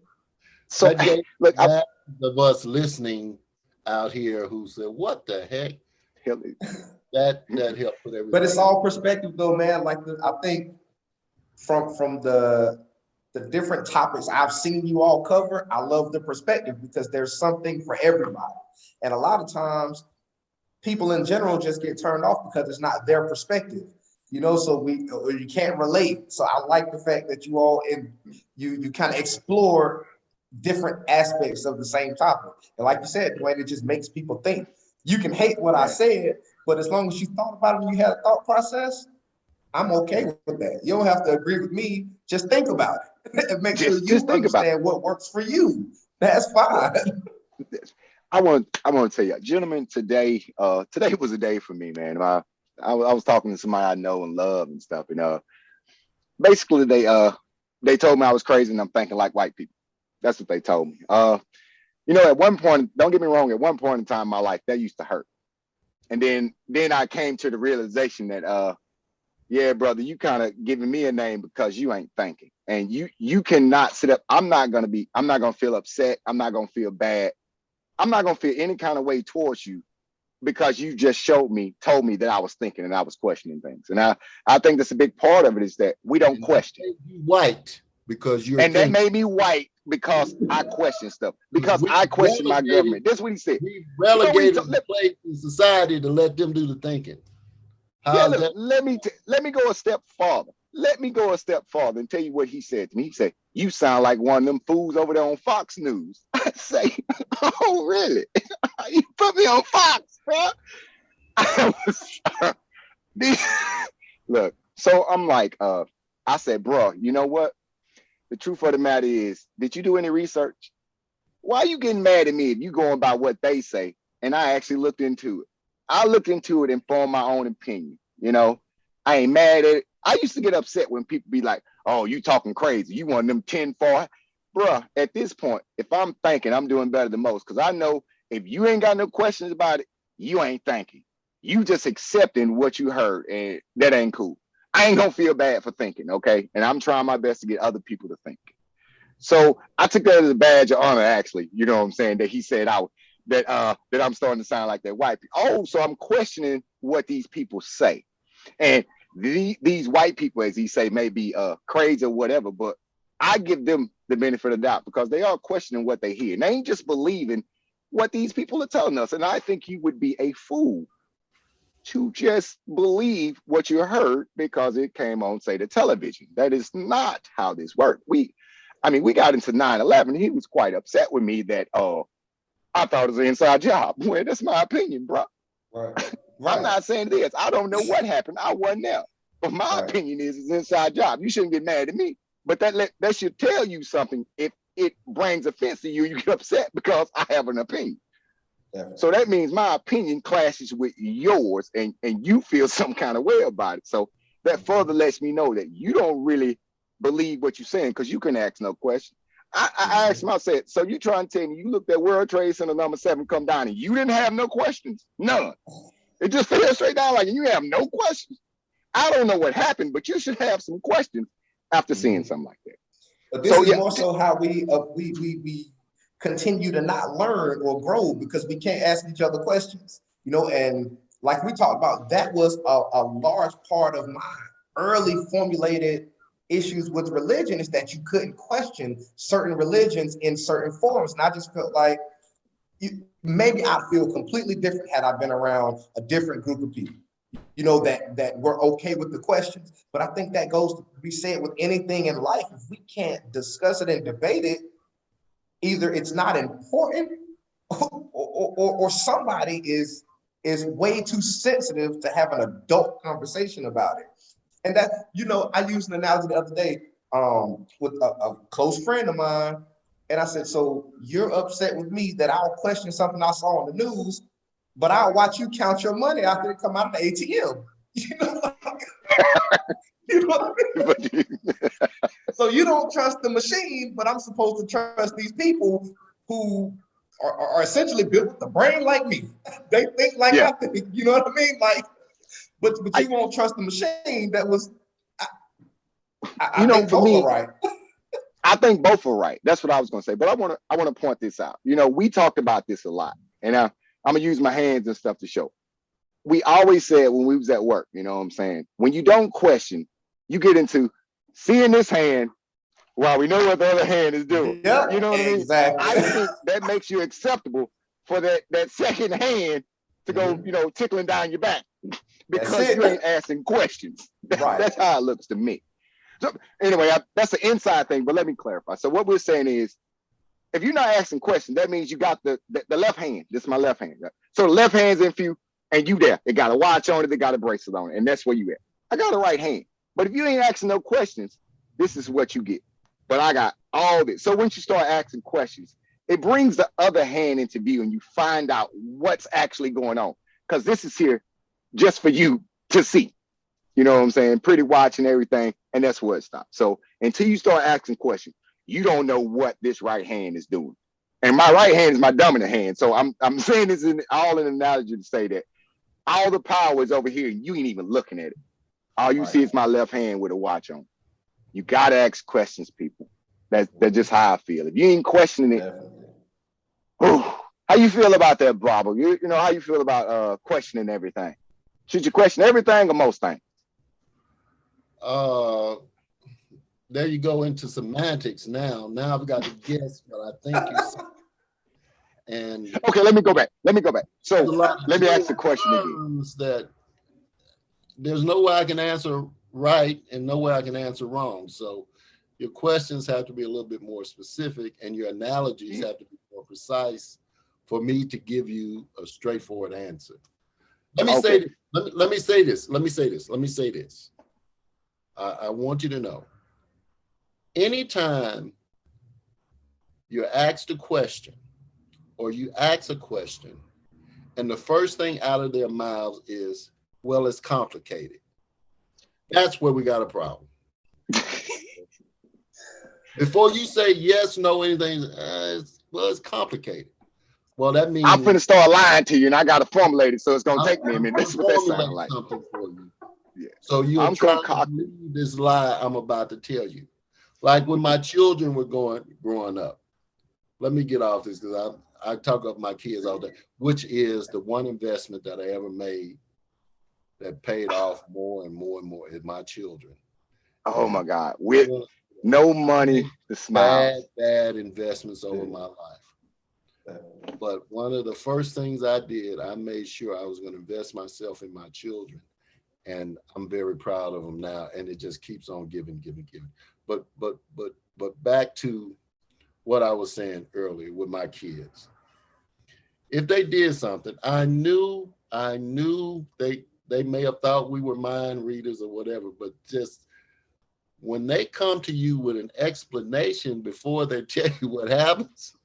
So that gave look, of us listening out here who said, "What the heck?" That helped with everything. But it's all perspective, though, man. Like I think from the different topics I've seen you all cover, I love the perspective, because there's something for everybody. And a lot of times, people in general just get turned off because it's not their perspective, so you can't relate. So I like the fact that you all you kind of explore different aspects of the same topic. And like you said, Dwayne, it just makes people think. You can hate what I said, but as long as you thought about it and you had a thought process, I'm okay with that. You don't have to agree with me. Just think about it and make sure you understand what works for you. That's fine. I want to tell you, gentlemen, today was a day for me, man. I was talking to somebody I know and love and stuff, and basically they told me I was crazy and I'm thinking like white people. That's what they told me. At one point, don't get me wrong, at one point in time in my life, that used to hurt. And then I came to the realization that yeah, brother, you kind of giving me a name because you ain't thinking. And you cannot sit up. I'm not gonna feel upset. I'm not gonna feel bad. I'm not gonna feel any kind of way towards you because you just told me that I was thinking and I was questioning things. And I think that's a big part of it, is that we don't question. You white because you're and thinking. That made me white because I question stuff. Because I question my government. That's what he said. We relegated the place in society to let them do the thinking. Let me go a step farther. Let me go a step farther and tell you what he said to me. He said, "You sound like one of them fools over there on Fox News." I say, "Oh, really? You put me on Fox, bro?" Look, so I'm like, I said, "Bro, you know what? The truth of the matter is, did you do any research? Why are you getting mad at me if you going by what they say?" And I actually looked into it. I looked into it and formed my own opinion. I ain't mad at it. I used to get upset when people be like, "Oh, you talking crazy. You want them 10-4. Bruh, at this point, if I'm thinking, I'm doing better than most. Because I know if you ain't got no questions about it, you ain't thinking. You just accepting what you heard, and that ain't cool. I ain't gonna feel bad for thinking, okay? And I'm trying my best to get other people to think. So I took that as a badge of honor, actually. You know what I'm saying? That he said that I'm starting to sound like that white people. Oh, so I'm questioning what these people say. And these white people, as he say, may be crazy or whatever, but I give them the benefit of the doubt because they are questioning what they hear. And they ain't just believing what these people are telling us. And I think you would be a fool to just believe what you heard because it came on, say, the television. That is not how this works. We got into 9/11. He was quite upset with me that, I thought it was an inside job. Well, that's my opinion, bro. Right. I'm not saying it is. I don't know what happened. I wasn't there. But my opinion is it's an inside job. You shouldn't get mad at me. But that should tell you something. If it brings offense to you, you get upset because I have an opinion. Definitely. So that means my opinion clashes with yours and you feel some kind of way about it. So that further lets me know that you don't really believe what you're saying because you can ask no question. I asked him, I said, "So you trying to tell me you looked at World Trade Center number 7 come down and you didn't have no questions?" None. It just fell straight down like you have no questions. I don't know what happened, but you should have some questions after seeing something like that. But this is more so how we continue to not learn or grow because we can't ask each other questions, and like we talked about, that was a large part of my early formulated issues with religion, is that you couldn't question certain religions in certain forms. And I just felt like maybe I feel completely different had I been around a different group of people, that were okay with the questions. But I think that goes to be said with anything in life. If we can't discuss it and debate it, either it's not important or somebody is way too sensitive to have an adult conversation about it. And that, I used an analogy the other day with a close friend of mine. And I said, so you're upset with me that I'll question something I saw on the news, but I'll watch you count your money after it come out of the ATM. You know what I mean? So you don't trust the machine, but I'm supposed to trust these people who are essentially built with the brain like me. They think like I think. You know what I mean? Like, but you won't trust the machine that was. I think for me, right. I think both are right. That's what I was going to say. But I want to point this out. We talked about this a lot, and I'm going to use my hands and stuff to show. We always said when we was at work, what I'm saying, when you don't question, you get into seeing this hand while we know what the other hand is doing. Yeah, you know what exactly. I mean? I think that makes you acceptable for that second hand to go, tickling down your back because you ain't asking questions. That's how it looks to me. So anyway, that's an inside thing, but let me clarify. So what we're saying is, if you're not asking questions, that means you got the left hand. This is my left hand. Right? So the left hand's in you, and you there. They got a watch on it, they got a bracelet on it, and that's where you at. I got a right hand. But if you ain't asking no questions, this is what you get. But I got all this. So once you start asking questions, it brings the other hand into view, and you find out what's actually going on. Because this is here just for you to see. You know what I'm saying? Pretty watch and everything. And that's where it stops. So until you start asking questions, you don't know what this right hand is doing. And my right hand is my dominant hand. So I'm saying this all in analogy to say that all the power is over here. And you ain't even looking at it. All you see is my left hand with a watch on. You got to ask questions, people. That's just how I feel. If you ain't questioning it, how you feel about that, Bravo? You know, how you feel about questioning everything? Should you question everything or most things? There you go into semantics now. Now I've got to guess what I think you said. And okay, let me go back. So let me ask the question again. That there's no way I can answer right and no way I can answer wrong. So your questions have to be a little bit more specific and your analogies have to be more precise for me to give you a straightforward answer. Let me say this. Let me say this. I want you to know, anytime you're asked a question or you ask a question and the first thing out of their mouths is, well, it's complicated. That's where we got a problem. Before you say yes, no, anything, it's complicated. Well, that means I'm finna start lying to you, and I got to formulate it, so it's gonna take me a minute. That's what that sounds like. Something for you. Yeah. So you'll try to believe this lie I'm about to tell you. Like when my children were growing up. Let me get off this because I talk of my kids all day, which is the one investment that I ever made that paid off more and more and more is my children. Oh my God. With no money to smile. Bad investments over my life. But one of the first things I did, I made sure I was going to invest myself in my children. And I'm very proud of them now. And it just keeps on giving. But back to what I was saying earlier with my kids. If they did something, I knew they may have thought we were mind readers or whatever, but just when they come to you with an explanation before they tell you what happens,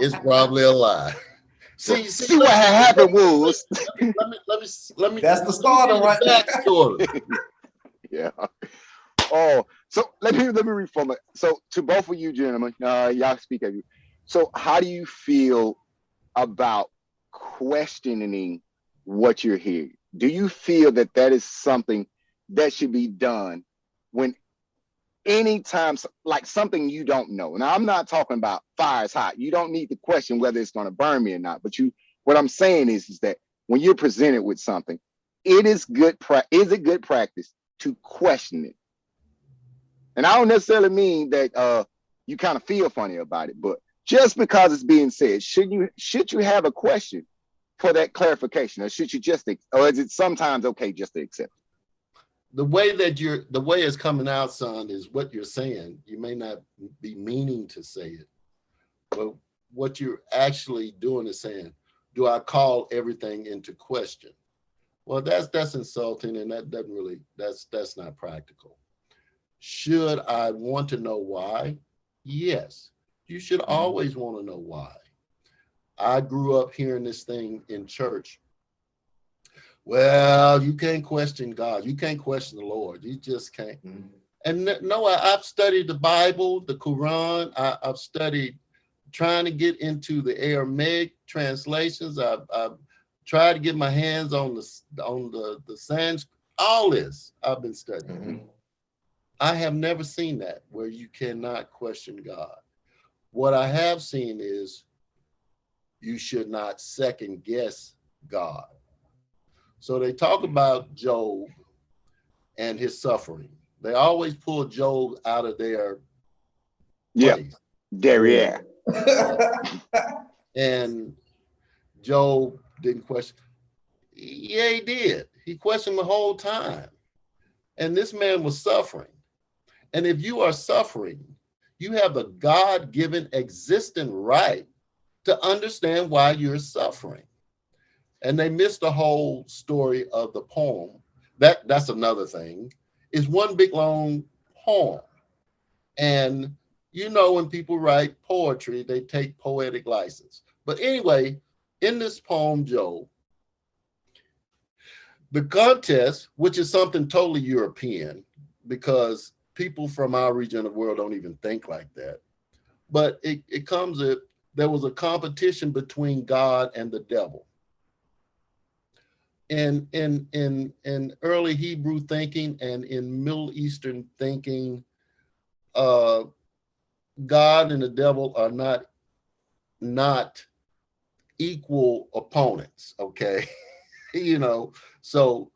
it's probably a lie. See what happened was. Let me. That's the starter, right? Backstory. Yeah. Oh, so let me reform it. So to both of you gentlemen, y'all speak of you. So how do you feel about questioning what you're hearing? Do you feel that is something that should be done when anytime, like something you don't know? And I'm not talking about fire is hot. You don't need to question whether it's going to burn me or not. But what I'm saying is that when you're presented with something, is it good practice to question it? And I don't necessarily mean that you kind of feel funny about it, but just because it's being said, should you have a question for that clarification, or should you just, or is it sometimes okay just to accept? The way it's coming out, son, is what you're saying. You may not be meaning to say it, but what you're actually doing is saying, do I call everything into question? Well, that's insulting, and that doesn't really, that's not practical. Should I want to know why? Yes, you should always want to know why. I grew up hearing this thing in church. Well, you can't question God. You can't question the Lord. You just can't. And no, I've studied the Bible, the Quran. I've studied trying to get into the Aramaic translations. I've tried to get my hands on the Sanskrit. All this I've been studying. I have never seen that where you cannot question God. What I have seen is you should not second guess God. So they talk about Job and his suffering. They always pull Job out of their place. Derriere. And Job didn't question. Yeah, he did. He questioned the whole time. And this man was suffering. And if you are suffering, you have the God-given existing right to understand why you're suffering. And they missed the whole story of the poem. That's another thing. It's one big long poem. And you know, when people write poetry, they take poetic license. But anyway, in this poem, Job, the contest, which is something totally European, because people from our region of the world don't even think like that. But it comes that there was a competition between God and the devil. And in early Hebrew thinking and in Middle Eastern thinking, God and the devil are not equal opponents, okay? You know, so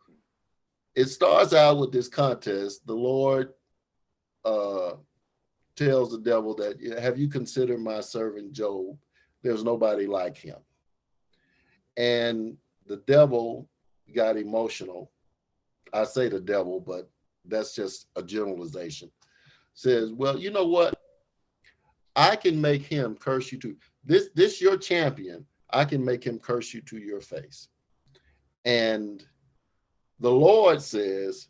it starts out with this contest. The Lord tells the devil that, have you considered my servant Job? There's nobody like him. And the devil got emotional. I say the devil, but that's just a generalization. Says, well, you know what? I can make him curse you to this your champion. I can make him curse you to your face. And the Lord says,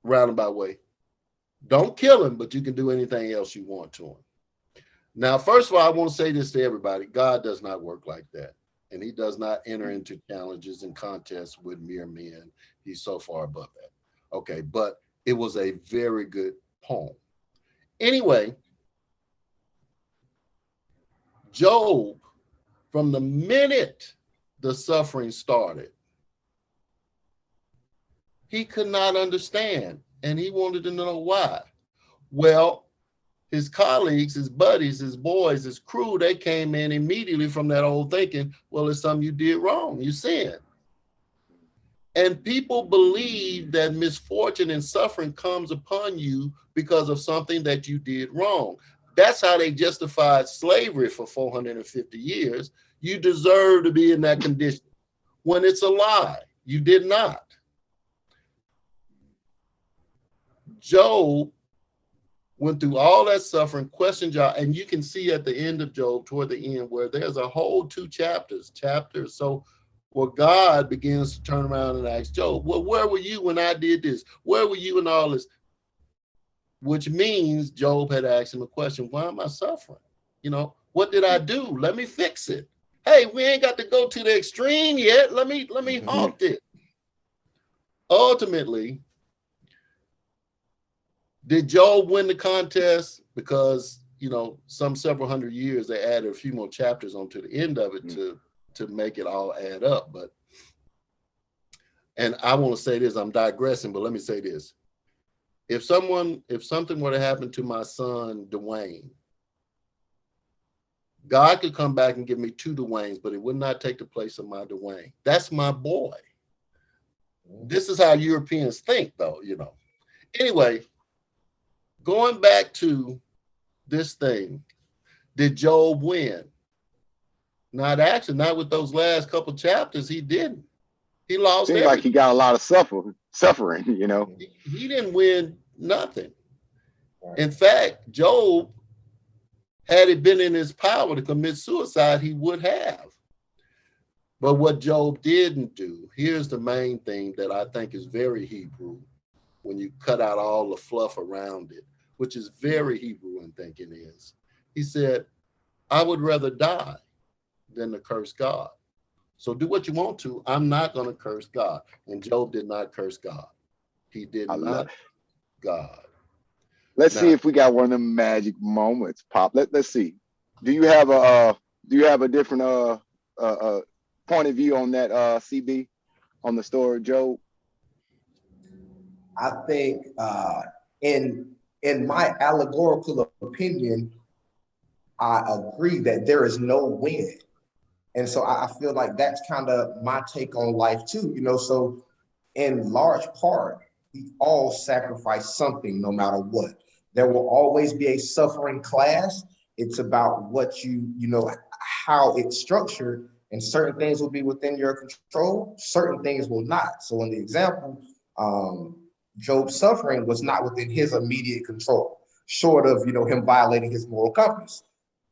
roundabout way, don't kill him, but you can do anything else you want to him. Now, first of all, I want to say this to everybody. God does not work like that. And he does not enter into challenges and contests with mere men. He's so far above that. Okay, but it was a very good poem. Anyway, Job, from the minute the suffering started, he could not understand, and he wanted to know why. Well, his colleagues, his buddies, his boys, his crew, they came in immediately from that old thinking, well, it's something you did wrong, you sinned. And people believe that misfortune and suffering comes upon you because of something that you did wrong. That's how they justified slavery for 450 years. You deserve to be in that condition. When it's a lie, you did not. Job went through all that suffering, questioned God, and you can see at the end of Job, toward the end, where there's a whole 2 chapters. So where God begins to turn around and ask Job, well, where were you when I did this? Where were you in all this? Which means Job had asked him a question, why am I suffering? You know, what did I do? Let me fix it. Hey, we ain't got to go to the extreme yet. Let me halt it. Ultimately, did Job win the contest? Because, you know, some several hundred years, they added a few more chapters onto the end of it to make it all add up. But, and I want to say this, I'm digressing, but let me say this. If something were to happen to my son, Dwayne, God could come back and give me 2 Dwaynes, but it would not take the place of my Dwayne. That's my boy. This is how Europeans think, though, you know. Anyway, going back to this thing, Did Job win? Not actually, not with those last couple chapters. He didn't. He lost Seems everything. like he got a lot of suffering, you know. He didn't win nothing. In fact, Job, had it been in his power to commit suicide, he would have. But what Job didn't do, here's the main thing that I think is very Hebrew when you cut out all the fluff around it, which is very Hebrew in thinking is. He said, I would rather die than to curse God. So do what you want to. I'm not going to curse God. And Job did not curse God. He did not God. Let's see if we got one of them magic moments, Pop. Let's see. Do you have a different point of view on that CB on the story of Job? I think in my allegorical opinion, I agree that there is no win. And so I feel like that's kind of my take on life too, you know. So in large part, we all sacrifice something no matter what. There will always be a suffering class. It's about what you know, how it's structured, and certain things will be within your control, certain things will not. So in the example, Job's suffering was not within his immediate control, short of, you know, him violating his moral compass,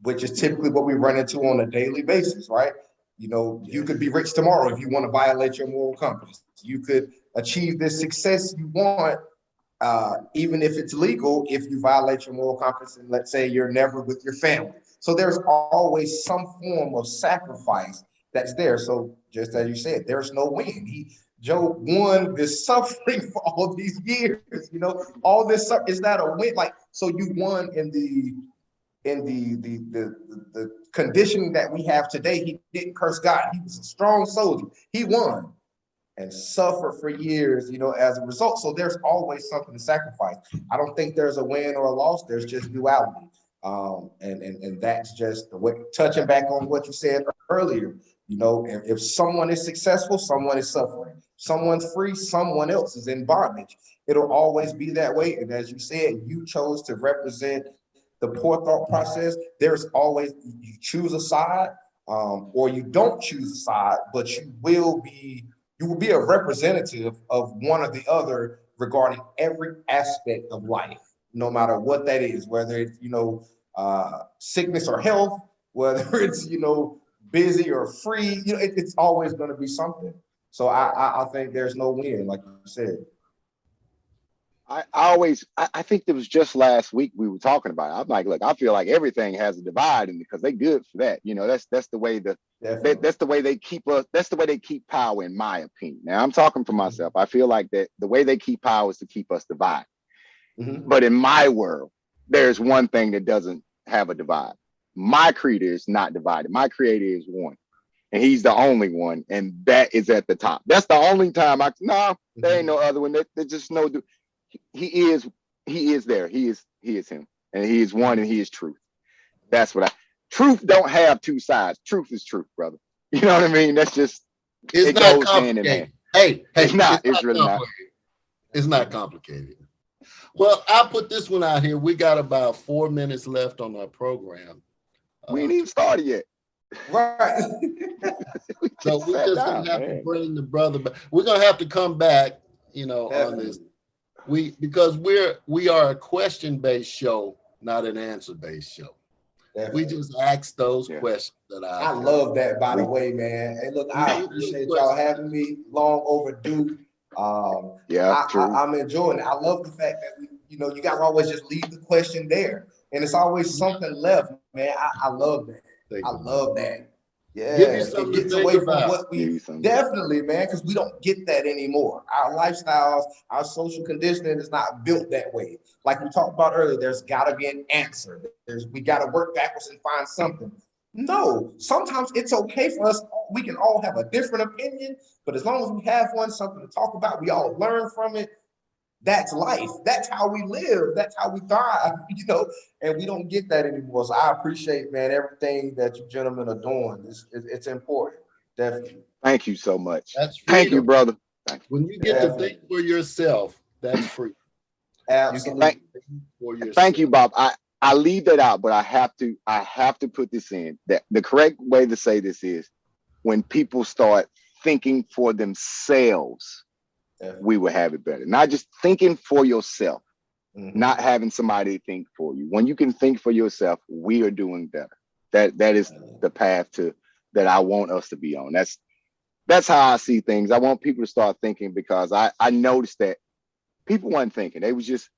which is typically what we run into on a daily basis, right? You know, you could be rich tomorrow if you want to violate your moral compass. You could achieve this success you want, even if it's legal, if you violate your moral compass and let's say you're never with your family. So there's always some form of sacrifice that's there. So just as you said, there's no win. Job won this suffering for all these years, you know, all this is not a win. Like, so you won in the conditioning that we have today. He didn't curse God. He was a strong soldier. He won and suffered for years, you know, as a result. So there's always something to sacrifice. I don't think there's a win or a loss. There's just duality. And that's just the way, touching back on what you said earlier, you know, if someone is successful, someone is suffering. Someone's free, someone else is in bondage. It'll always be that way. And as you said, you chose to represent the poor thought process. There's always, you choose a side, or you don't choose a side, but you will be a representative of one or the other regarding every aspect of life, no matter what that is, whether it's, you know, sickness or health, whether it's, you know, busy or free, you know, it's always going to be something. So I think there's no win, like you said. I think it was just last week we were talking about it. I'm like, look, I feel like everything has a divide in it because they're good for that. You know, that's the way that's the way they keep us. That's the way they keep power, in my opinion. Now I'm talking for myself. I feel like that the way they keep power is to keep us divided. Mm-hmm. But in my world, there's one thing that doesn't have a divide. My creator is not divided. My creator is one. And he's the only one. And that is at the top. That's the only time there ain't no other one. There's just no, he is there. He is him. And he is one and he is truth. That's what truth don't have two sides. Truth is truth, brother. You know what I mean? That's just, it goes hand in hand. Hey, it's really not. It's not complicated. Well, I'll put this one out here. We got about 4 minutes left on our program. We ain't even started yet. Right. So we're just gonna have to bring the brother back. We're gonna have to come back, you know, on this. Because we are a question-based show, not an answer-based show. Definitely. We just ask those questions that I love that, by the way, man. Hey, look, I appreciate y'all having me. Long overdue. I'm enjoying it. I love the fact that you guys always just leave the question there, and it's always something left, man. I love that. I love that. Yeah, it gets away from what we definitely, man, because we don't get that anymore. Our lifestyles, our social conditioning is not built that way. Like we talked about earlier, there's got to be an answer. We got to work backwards and find something. No, sometimes it's okay for us. We can all have a different opinion, but as long as we have something to talk about, we all learn from it. That's life. That's how we live. That's how we thrive, and we don't get that anymore. So I appreciate, man, everything that you gentlemen are doing. It's important. Definitely. Thank you so much. That's freedom. Thank you, brother. When you get to think for yourself, that's free. Absolutely. Thank you, Bob. I leave that out, but I have to put this in. That the correct way to say this is when people start thinking for themselves, we will have it better. Not just thinking for yourself, not having somebody think for you. When you can think for yourself, we are doing better. That is the path that I want us to be on. That's how I see things. I want people to start thinking, because I noticed that people weren't thinking. They was just,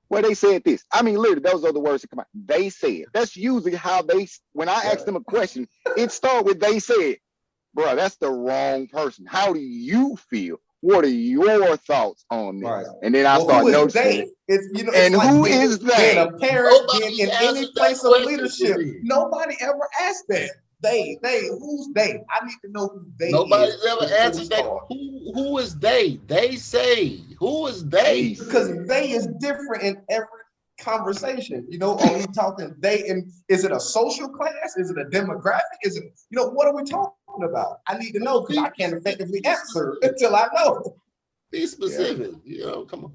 well, they said this. I mean, literally, those are the words that come out. They said. That's usually how when I ask them a question, it starts with they said. Bro, that's the wrong person. How do you feel? What are your thoughts on this? Right. And then I start noticing. Who is they? Being a parent, being in any place of leadership. Nobody ever asked that. They, who's they? I need to know who they Nobody's is. Ever answered that. Who is they? They say. Who is they? Because they is different in every conversation. Are we talking they, and is it a social class? Is it a demographic? Is it, what are we talking about? I need to know, because I can't effectively answer until I know. Be specific. Come on.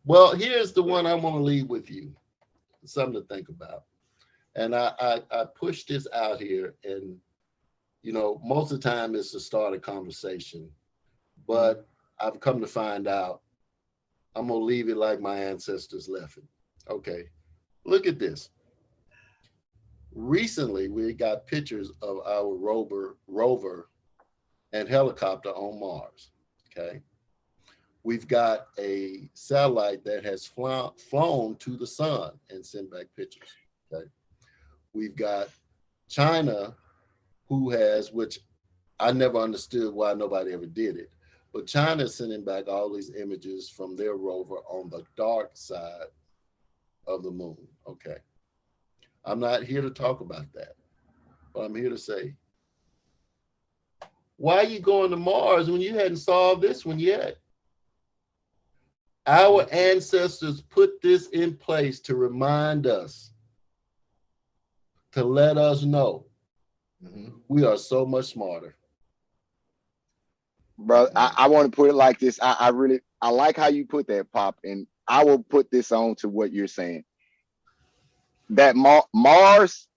Well, here's the one I'm going to leave with you. Something to think about. And I push this out here, and most of the time it's to start a conversation, but I've come to find out I'm gonna leave it like my ancestors left it. Okay, look at this. Recently, we got pictures of our rover and helicopter on Mars. Okay, we've got a satellite that has flown to the sun and sent back pictures. Okay. We've got China, who has, which I never understood why nobody ever did it, but China is sending back all these images from their rover on the dark side of the moon. Okay. I'm not here to talk about that, but I'm here to say, why are you going to Mars when you hadn't solved this one yet? Our ancestors put this in place to remind us, to let us know we are so much smarter. Bro, I want to put it like this. I like how you put that, Pop, and I will put this on to what you're saying. That Mars,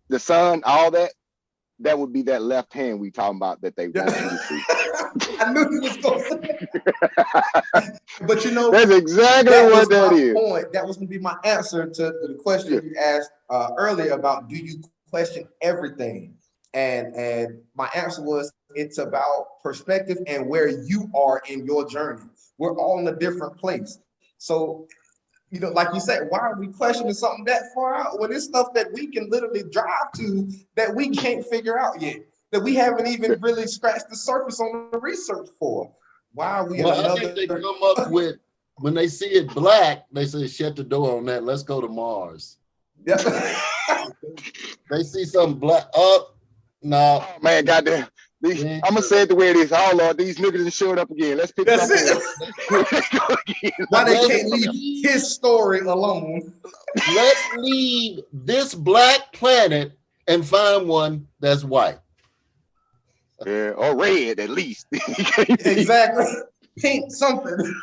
the sun, all that would be that left hand we talking about that they want you to see. I knew you was going to say that. But that's exactly what that is. Point. That was going to be my answer to the question you asked earlier about, do you question everything? And my answer was, it's about perspective and where you are in your journey. We're all in a different place. So, like you said, why are we questioning something that far out when it's stuff that we can literally drive to that we can't figure out yet, that we haven't even really scratched the surface on the research for? Why are we? Well, I think they come up with, when they see it black, they say, shut the door on that. Let's go to Mars. Yeah. They see something black up. No. Oh, man, goddamn. I'm gonna say it the way it is. Oh Lord, these niggas have showed up again. Let's pick That's it. Why they can't leave his story alone? Let's leave this black planet and find one that's white. Yeah, or red at least. Exactly. Pink something.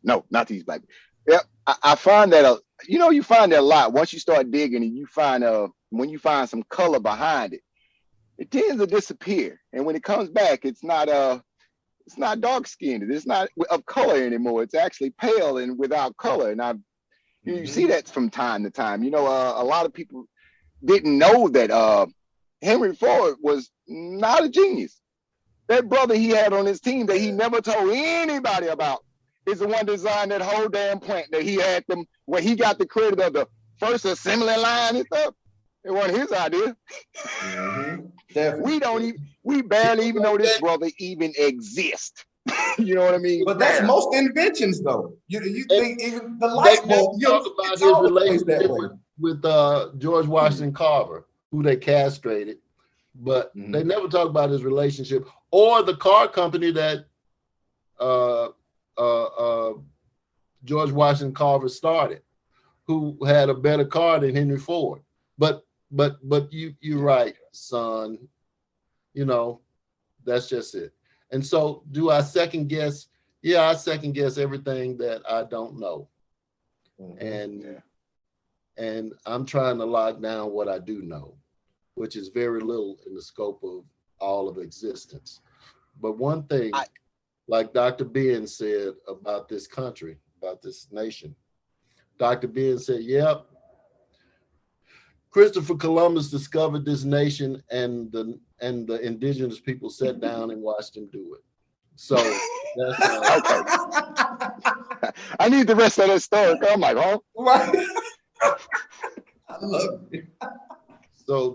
No, not these black. Yeah, I find that you find that a lot once you start digging, and you find when you find some color behind it. It tends to disappear, and when it comes back, it's not dark skinned. It's not of color anymore. It's actually pale and without color. And you see that from time to time. A lot of people didn't know that Henry Ford was not a genius. That brother he had on his team that he never told anybody about is the one designed that whole damn plant that he had them, where he got the credit of the first assembly line and stuff. It wasn't his idea. We barely even know this brother even exists. You know what I mean? But that's most inventions, though. You think even the light bulb? Talk about his relationship with George Washington Carver, who they castrated, but they never talk about his relationship or the car company that George Washington Carver started, who had a better car than Henry Ford. But you're right, son. That's just it. And so, do I second guess? Yeah, I second guess everything that I don't know. And and I'm trying to lock down what I do know, which is very little in the scope of all of existence. But one thing, like Dr. Ben said about this country, about this nation, Dr. Ben said, yep, Christopher Columbus discovered this nation, and the indigenous people sat down and watched him do it. So that's okay. I need the rest of that story. I'm like, oh, Right. I love it. So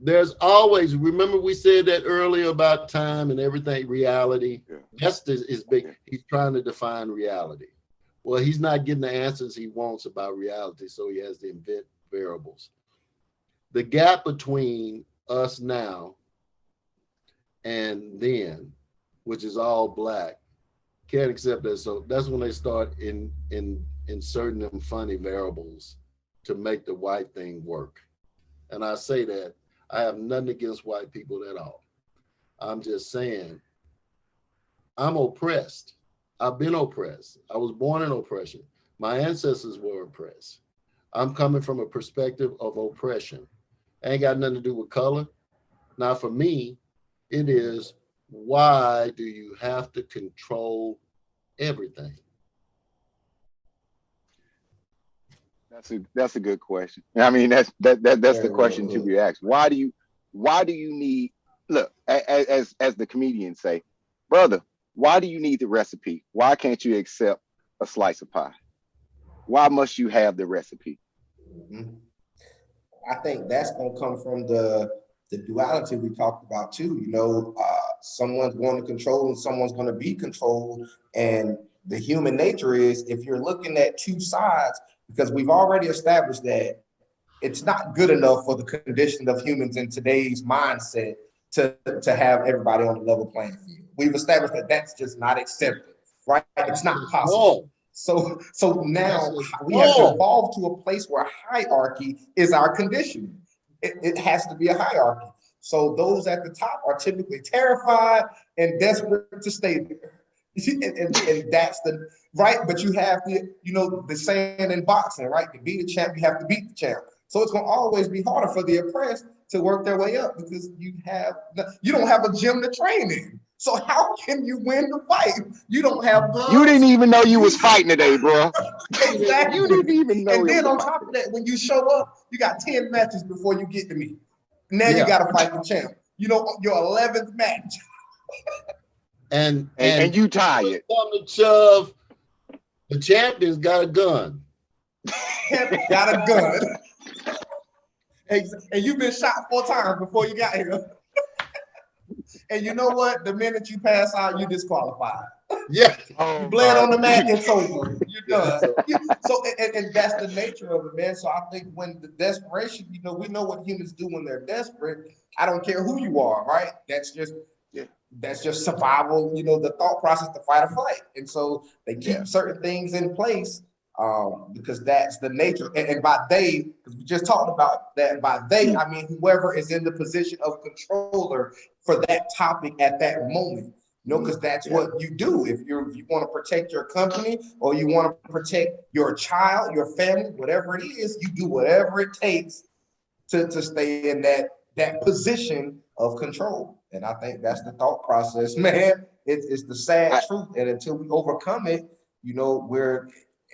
there's always, remember we said that earlier about time and everything, reality. Yeah. That's his big, Yeah. he's trying to define reality. Well, he's not getting the answers he wants about reality, so he has to invent variables. The gap between us now and then, which is all black, can't accept that. So that's when they start inserting them funny variables to make the white thing work. And I say that I have nothing against white people at all. I'm just saying I'm oppressed. I've been oppressed. I was born in oppression. My ancestors were oppressed. I'm coming from a perspective of oppression. Ain't got nothing to do with color. Now, for me, it is, why do you have to control everything? That's a good question. I mean, that's the question to good. be asked. Why do you need, look, as the comedians say, brother, why do you need the recipe? Why can't you accept a slice of pie? Why must you have the recipe? Mhm. I think that's going to come from the duality we talked about too. You know, someone's going to control and someone's going to be controlled. And the human nature is, if you're looking at two sides, because we've already established that it's not good enough for the condition of humans in today's mindset to have everybody on the level playing field. We've established that that's just not accepted, right? It's not possible. So now we have to evolve to a place where hierarchy is our condition. It has to be a hierarchy. So those at the top are typically terrified and desperate to stay there. And that's the right. But you have the, you know, the saying in boxing, right? To be the champ, you have to beat the champ. So it's going to always be harder for the oppressed to work their way up because you don't have a gym to train in. So how can you win the fight? You don't have gloves. You didn't even know you was fighting today, bro. Exactly. You didn't even know. And then on top of that, when you show up, you got 10 matches before you get to me. Now you got to fight the champ. You know, your 11th match. And you tired. On the shove, the champion's got a gun. Got a gun. And you've been shot 4 times before you got here. And you know what? The minute you pass out, you disqualified. Yeah. You bled on the mat, it's over. You're done. So, and that's the nature of it, man. So I think when the desperation, you know, we know what humans do when they're desperate. I don't care who you are, right? That's just survival, you know, the thought process to fight or flight. And so they keep certain things in place because that's the nature. And by they, because we just talked about that, by they, I mean whoever is in the position of controller for that topic at that moment. You know, because that's what you do. If you want to protect your company or you want to protect your child, your family, whatever it is, you do whatever it takes to stay in that position of control. And I think that's the thought process, man. It's the sad truth. And until we overcome it, you know,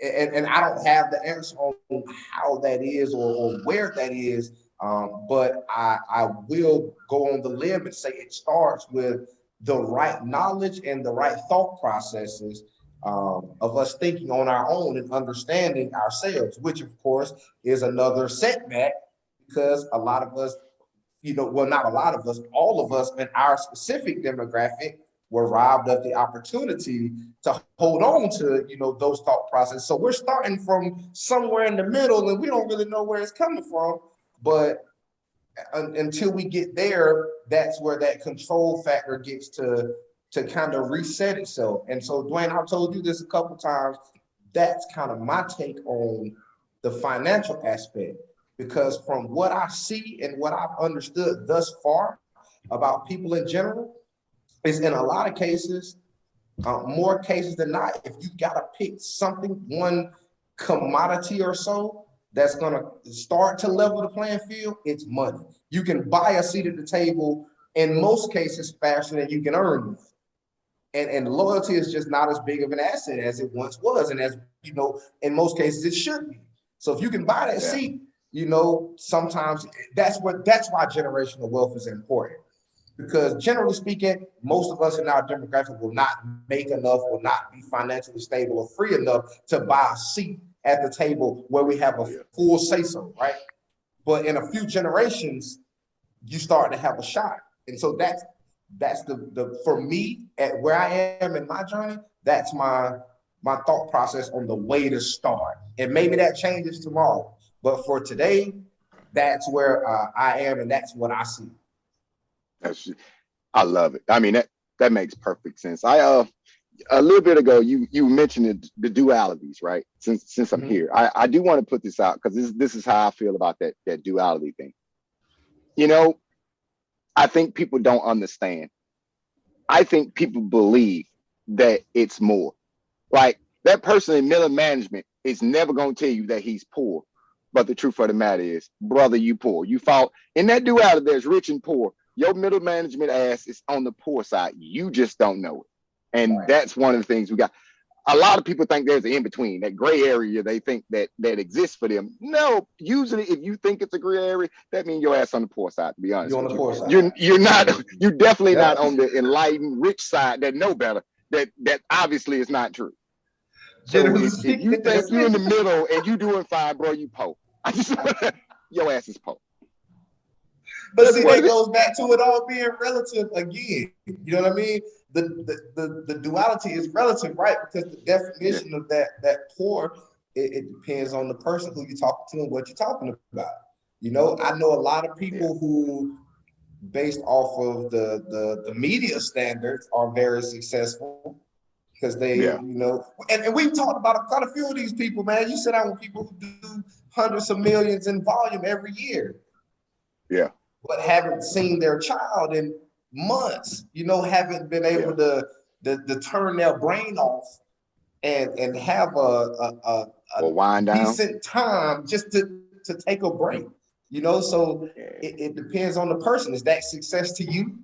and I don't have the answer on how that is or where that is. But I will go on the limb and say it starts with the right knowledge and the right thought processes of us thinking on our own and understanding ourselves, which of course is another setback because a lot of us, you know, well, not a lot of us, all of us in our specific demographic were robbed of the opportunity to hold on to, you know, those thought processes. So we're starting from somewhere in the middle and we don't really know where it's coming from, but until we get there, that's where that control factor gets to kind of reset itself. And so, Dwayne, I've told you this a couple times. That's kind of my take on the financial aspect, because from what I see and what I've understood thus far about people in general, is in a lot of cases, more cases than not, if you got to pick something, one commodity or so that's going to start to level the playing field, it's money. You can buy a seat at the table in most cases faster than you can earn one. And loyalty is just not as big of an asset as it once was. And as you know, in most cases, it should be. So if you can buy that seat, you know, sometimes that's why generational wealth is important. Because generally speaking, most of us in our demographic will not make enough, will not be financially stable or free enough to buy a seat at the table where we have a full say-so, right? But in a few generations, you start to have a shot. And so that's the for me, at where I am in my journey, that's my thought process on the way to start. And maybe that changes tomorrow. But for today, that's where I am, and that's what I see. I love it. I mean, that makes perfect sense. I a little bit ago you mentioned the dualities, right? Since I'm here, I do want to put this out because this is how I feel about that duality thing. You know, I think people don't understand. I think people believe that it's more. Like that person in middle management is never going to tell you that he's poor. But the truth of the matter is, brother, you poor. You fall in that duality. There's rich and poor. Your middle management ass is on the poor side. You just don't know it. And that's one of the things we got. A lot of people think there's an in-between, that gray area they think that exists for them. No, usually if you think it's a gray area, that means your ass on the poor side, to be honest. You're on the poor side. You're definitely not on the enlightened, rich side that know better. That obviously is not true. So if you think you're in the middle and you doing fine, bro, you poor. Your ass is poor. But see, that goes back to it all being relative again. You know what I mean? The duality is relative, right? Because the definition of that poor, it depends on the person who you're talking to and what you're talking about. You know, I know a lot of people who, based off of the media standards, are very successful because they, you know, and we've talked about quite a few of these people, man. You sit down with people who do hundreds of millions in volume every year. Yeah. But haven't seen their child in months, you know, haven't been able to turn their brain off and have a wind decent time just to take a break, you know. So it depends on the person. Is that success to you?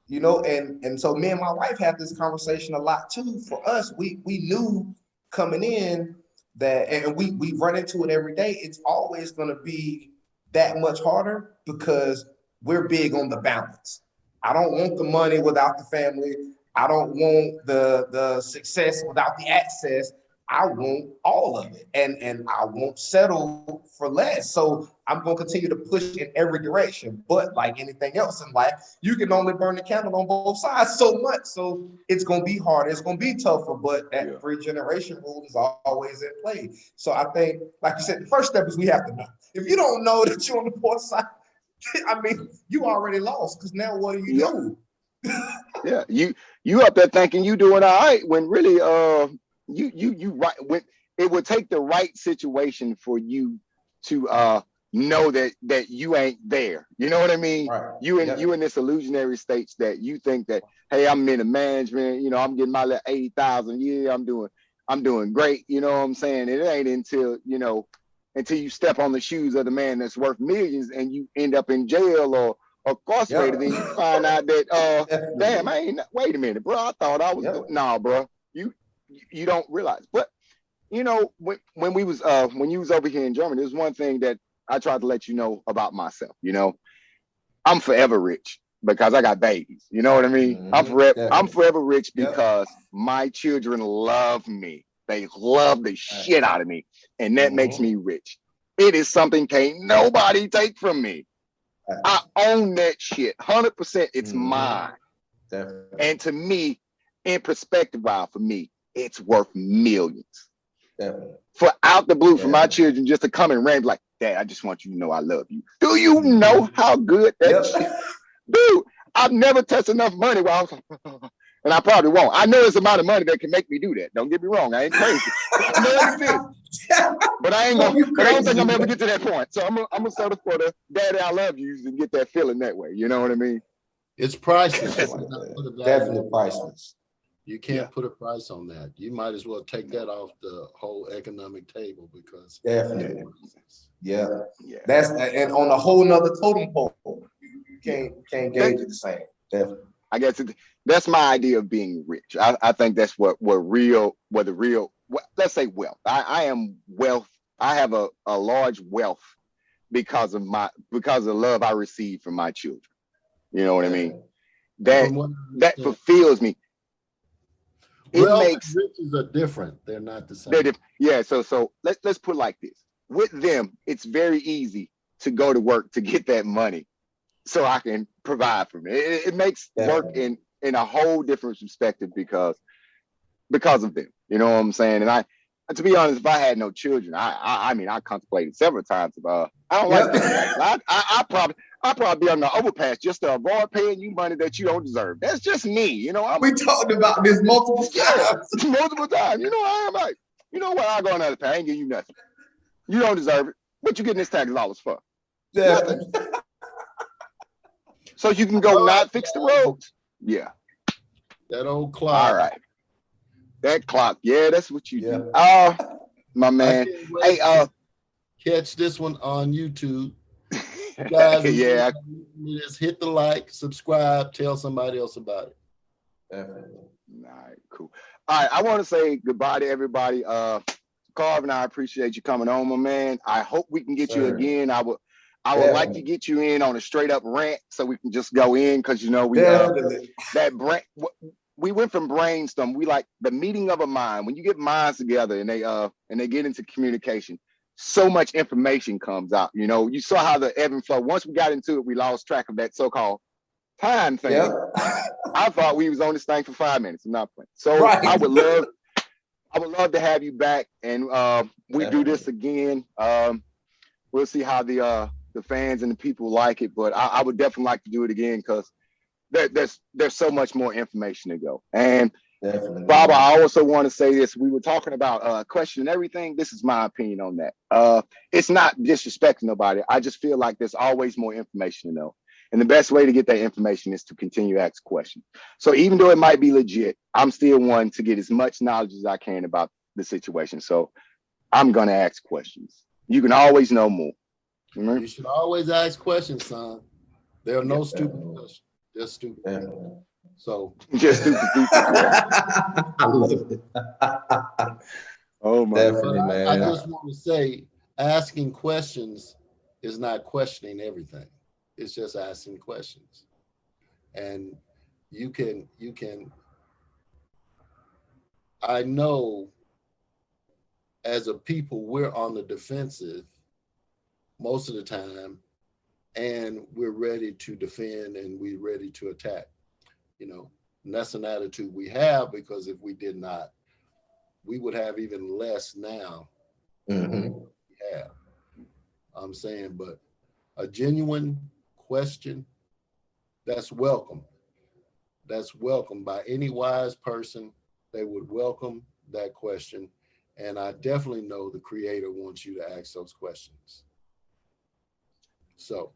You know, and so me and my wife have this conversation a lot too. For us, we knew coming in that, and we run into it every day, it's always going to be that much harder because we're big on the balance. I don't want the money without the family. I don't want the success without the access. I want all of it, and I won't settle for less. So I'm going to continue to push in every direction. But like anything else in life, you can only burn the candle on both sides so much. So it's going to be harder. It's going to be tougher. But that three-generation rule is always in play. So I think, like you said, the first step is we have to know. If you don't know that you're on the poor side, I mean, you already lost because now what do you do? You up there thinking you doing all right when really you right when it would take the right situation for you to know that you ain't there. You know what I mean? Right. You in this illusionary state that you think that, hey, I'm in the management, you know, I'm getting my little 80,000 a year, I'm doing great, you know what I'm saying? It ain't until you step on the shoes of the man that's worth millions and you end up in jail or incarcerated, then you find out that damn, wait a minute, bro. I thought I was nah, bro. You don't realize. But you know, when you was over here in Germany, there's one thing that I tried to let you know about myself. You know, I'm forever rich because I got babies. You know what I mean? I'm forever rich because my children love me. They love the shit out of me. And that makes me rich. It is something can't nobody take from me. I own that shit. 100%. It's mine. Definitely. And to me, in perspective, for me, it's worth millions. Definitely. For out the blue, for my children just to come and rant like, Dad, I just want you to know I love you. Do you know how good that shit? Dude, I've never touched enough money while I was like, and I probably won't. I know it's the amount of money that can make me do that. Don't get me wrong. I ain't crazy. I know it is. But I don't think I'm ever get to that point. So I'm gonna settle for the Daddy, I love you and get that feeling that way. You know what I mean? It's priceless. Definitely priceless. You can't put a price on that. You might as well take that off the whole economic table because Definitely. Yeah. Yeah. That's and on a whole nother totem pole. You can't gauge it the same. Definitely. I guess that's my idea of being rich. I think that's what let's say wealth. I am wealth. I have a large wealth because of the love I receive from my children. You know what I mean? That fulfills me. Wealth and riches are different. They're not the same. Yeah. So let's put it like this. With them, it's very easy to go to work to get that money so I can provide for me. It makes work in a whole different perspective because of them. You know what I'm saying? And to be honest, if I had no children, I mean, I contemplated several times about, I don't like that. I'd probably be on the overpass just to avoid paying you money that you don't deserve. That's just me. You know, we talked about this multiple times. Multiple times. You know, I'm like, you know what? I'll go on the other path. I ain't giving you nothing. You don't deserve it. What you getting this tax dollars for? Nothing. So you can go not fix the roads. Yeah. That old clock. All right. That clock. Yeah, that's what you do. My man. Hey, catch this one on YouTube. You guys, just hit the like, subscribe, tell somebody else about it. Definitely. All right, cool. All right, I want to say goodbye to everybody. Carvin, I appreciate you coming on, my man. I hope we can get you again. I would like to get you in on a straight up rant so we can just go in because we went from brainstorm. We like the meeting of a mind. When you get minds together and they get into communication, so much information comes out. You know, you saw how the ebb and flow. Once we got into it, we lost track of that so-called time thing. I thought we was on this thing for 5 minutes. I'm not playing. So I would love to have you back and we do this again. We'll see how the fans and the people like it, but I would definitely like to do it again because there's so much more information to go. And definitely. Bob, I also want to say this. We were talking about questioning everything. This is my opinion on that. It's not disrespecting nobody. I just feel like there's always more information to know. And the best way to get that information is to continue to ask questions. So even though it might be legit, I'm still one to get as much knowledge as I can about the situation. So I'm going to ask questions. You can always know more. You should always ask questions, son. There are no stupid questions. They're stupid. So just stupid people. I love it. Oh my God. I just want to say, asking questions is not questioning everything. It's just asking questions. And you can, I know as a people, we're on the defensive most of the time, and we're ready to defend and we're ready to attack, you know, and that's an attitude we have because if we did not, we would have even less now than we have. I'm saying, but a genuine question, that's welcome. That's welcome by any wise person. They would welcome that question. And I definitely know the Creator wants you to ask those questions. So.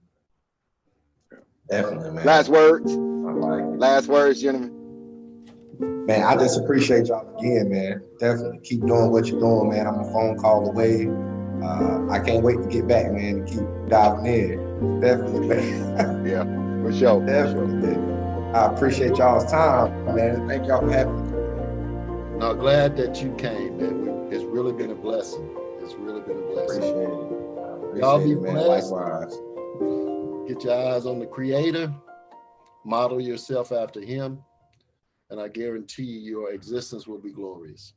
Definitely, man. Last words. I like it. Last words, gentlemen. Man, I just appreciate y'all again, man. Definitely keep doing what you're doing, man. I'm a phone call away. I can't wait to get back, man, and keep diving in. Definitely, man. Yeah, for sure. Definitely. I appreciate y'all's time, man. Thank y'all for having me. No, glad that you came, man. It's really been a blessing. It's really been a blessing. Appreciate it. Y'all be man. blessed. Likewise. Get your eyes on the Creator. Model yourself after Him. And I guarantee your existence will be glorious.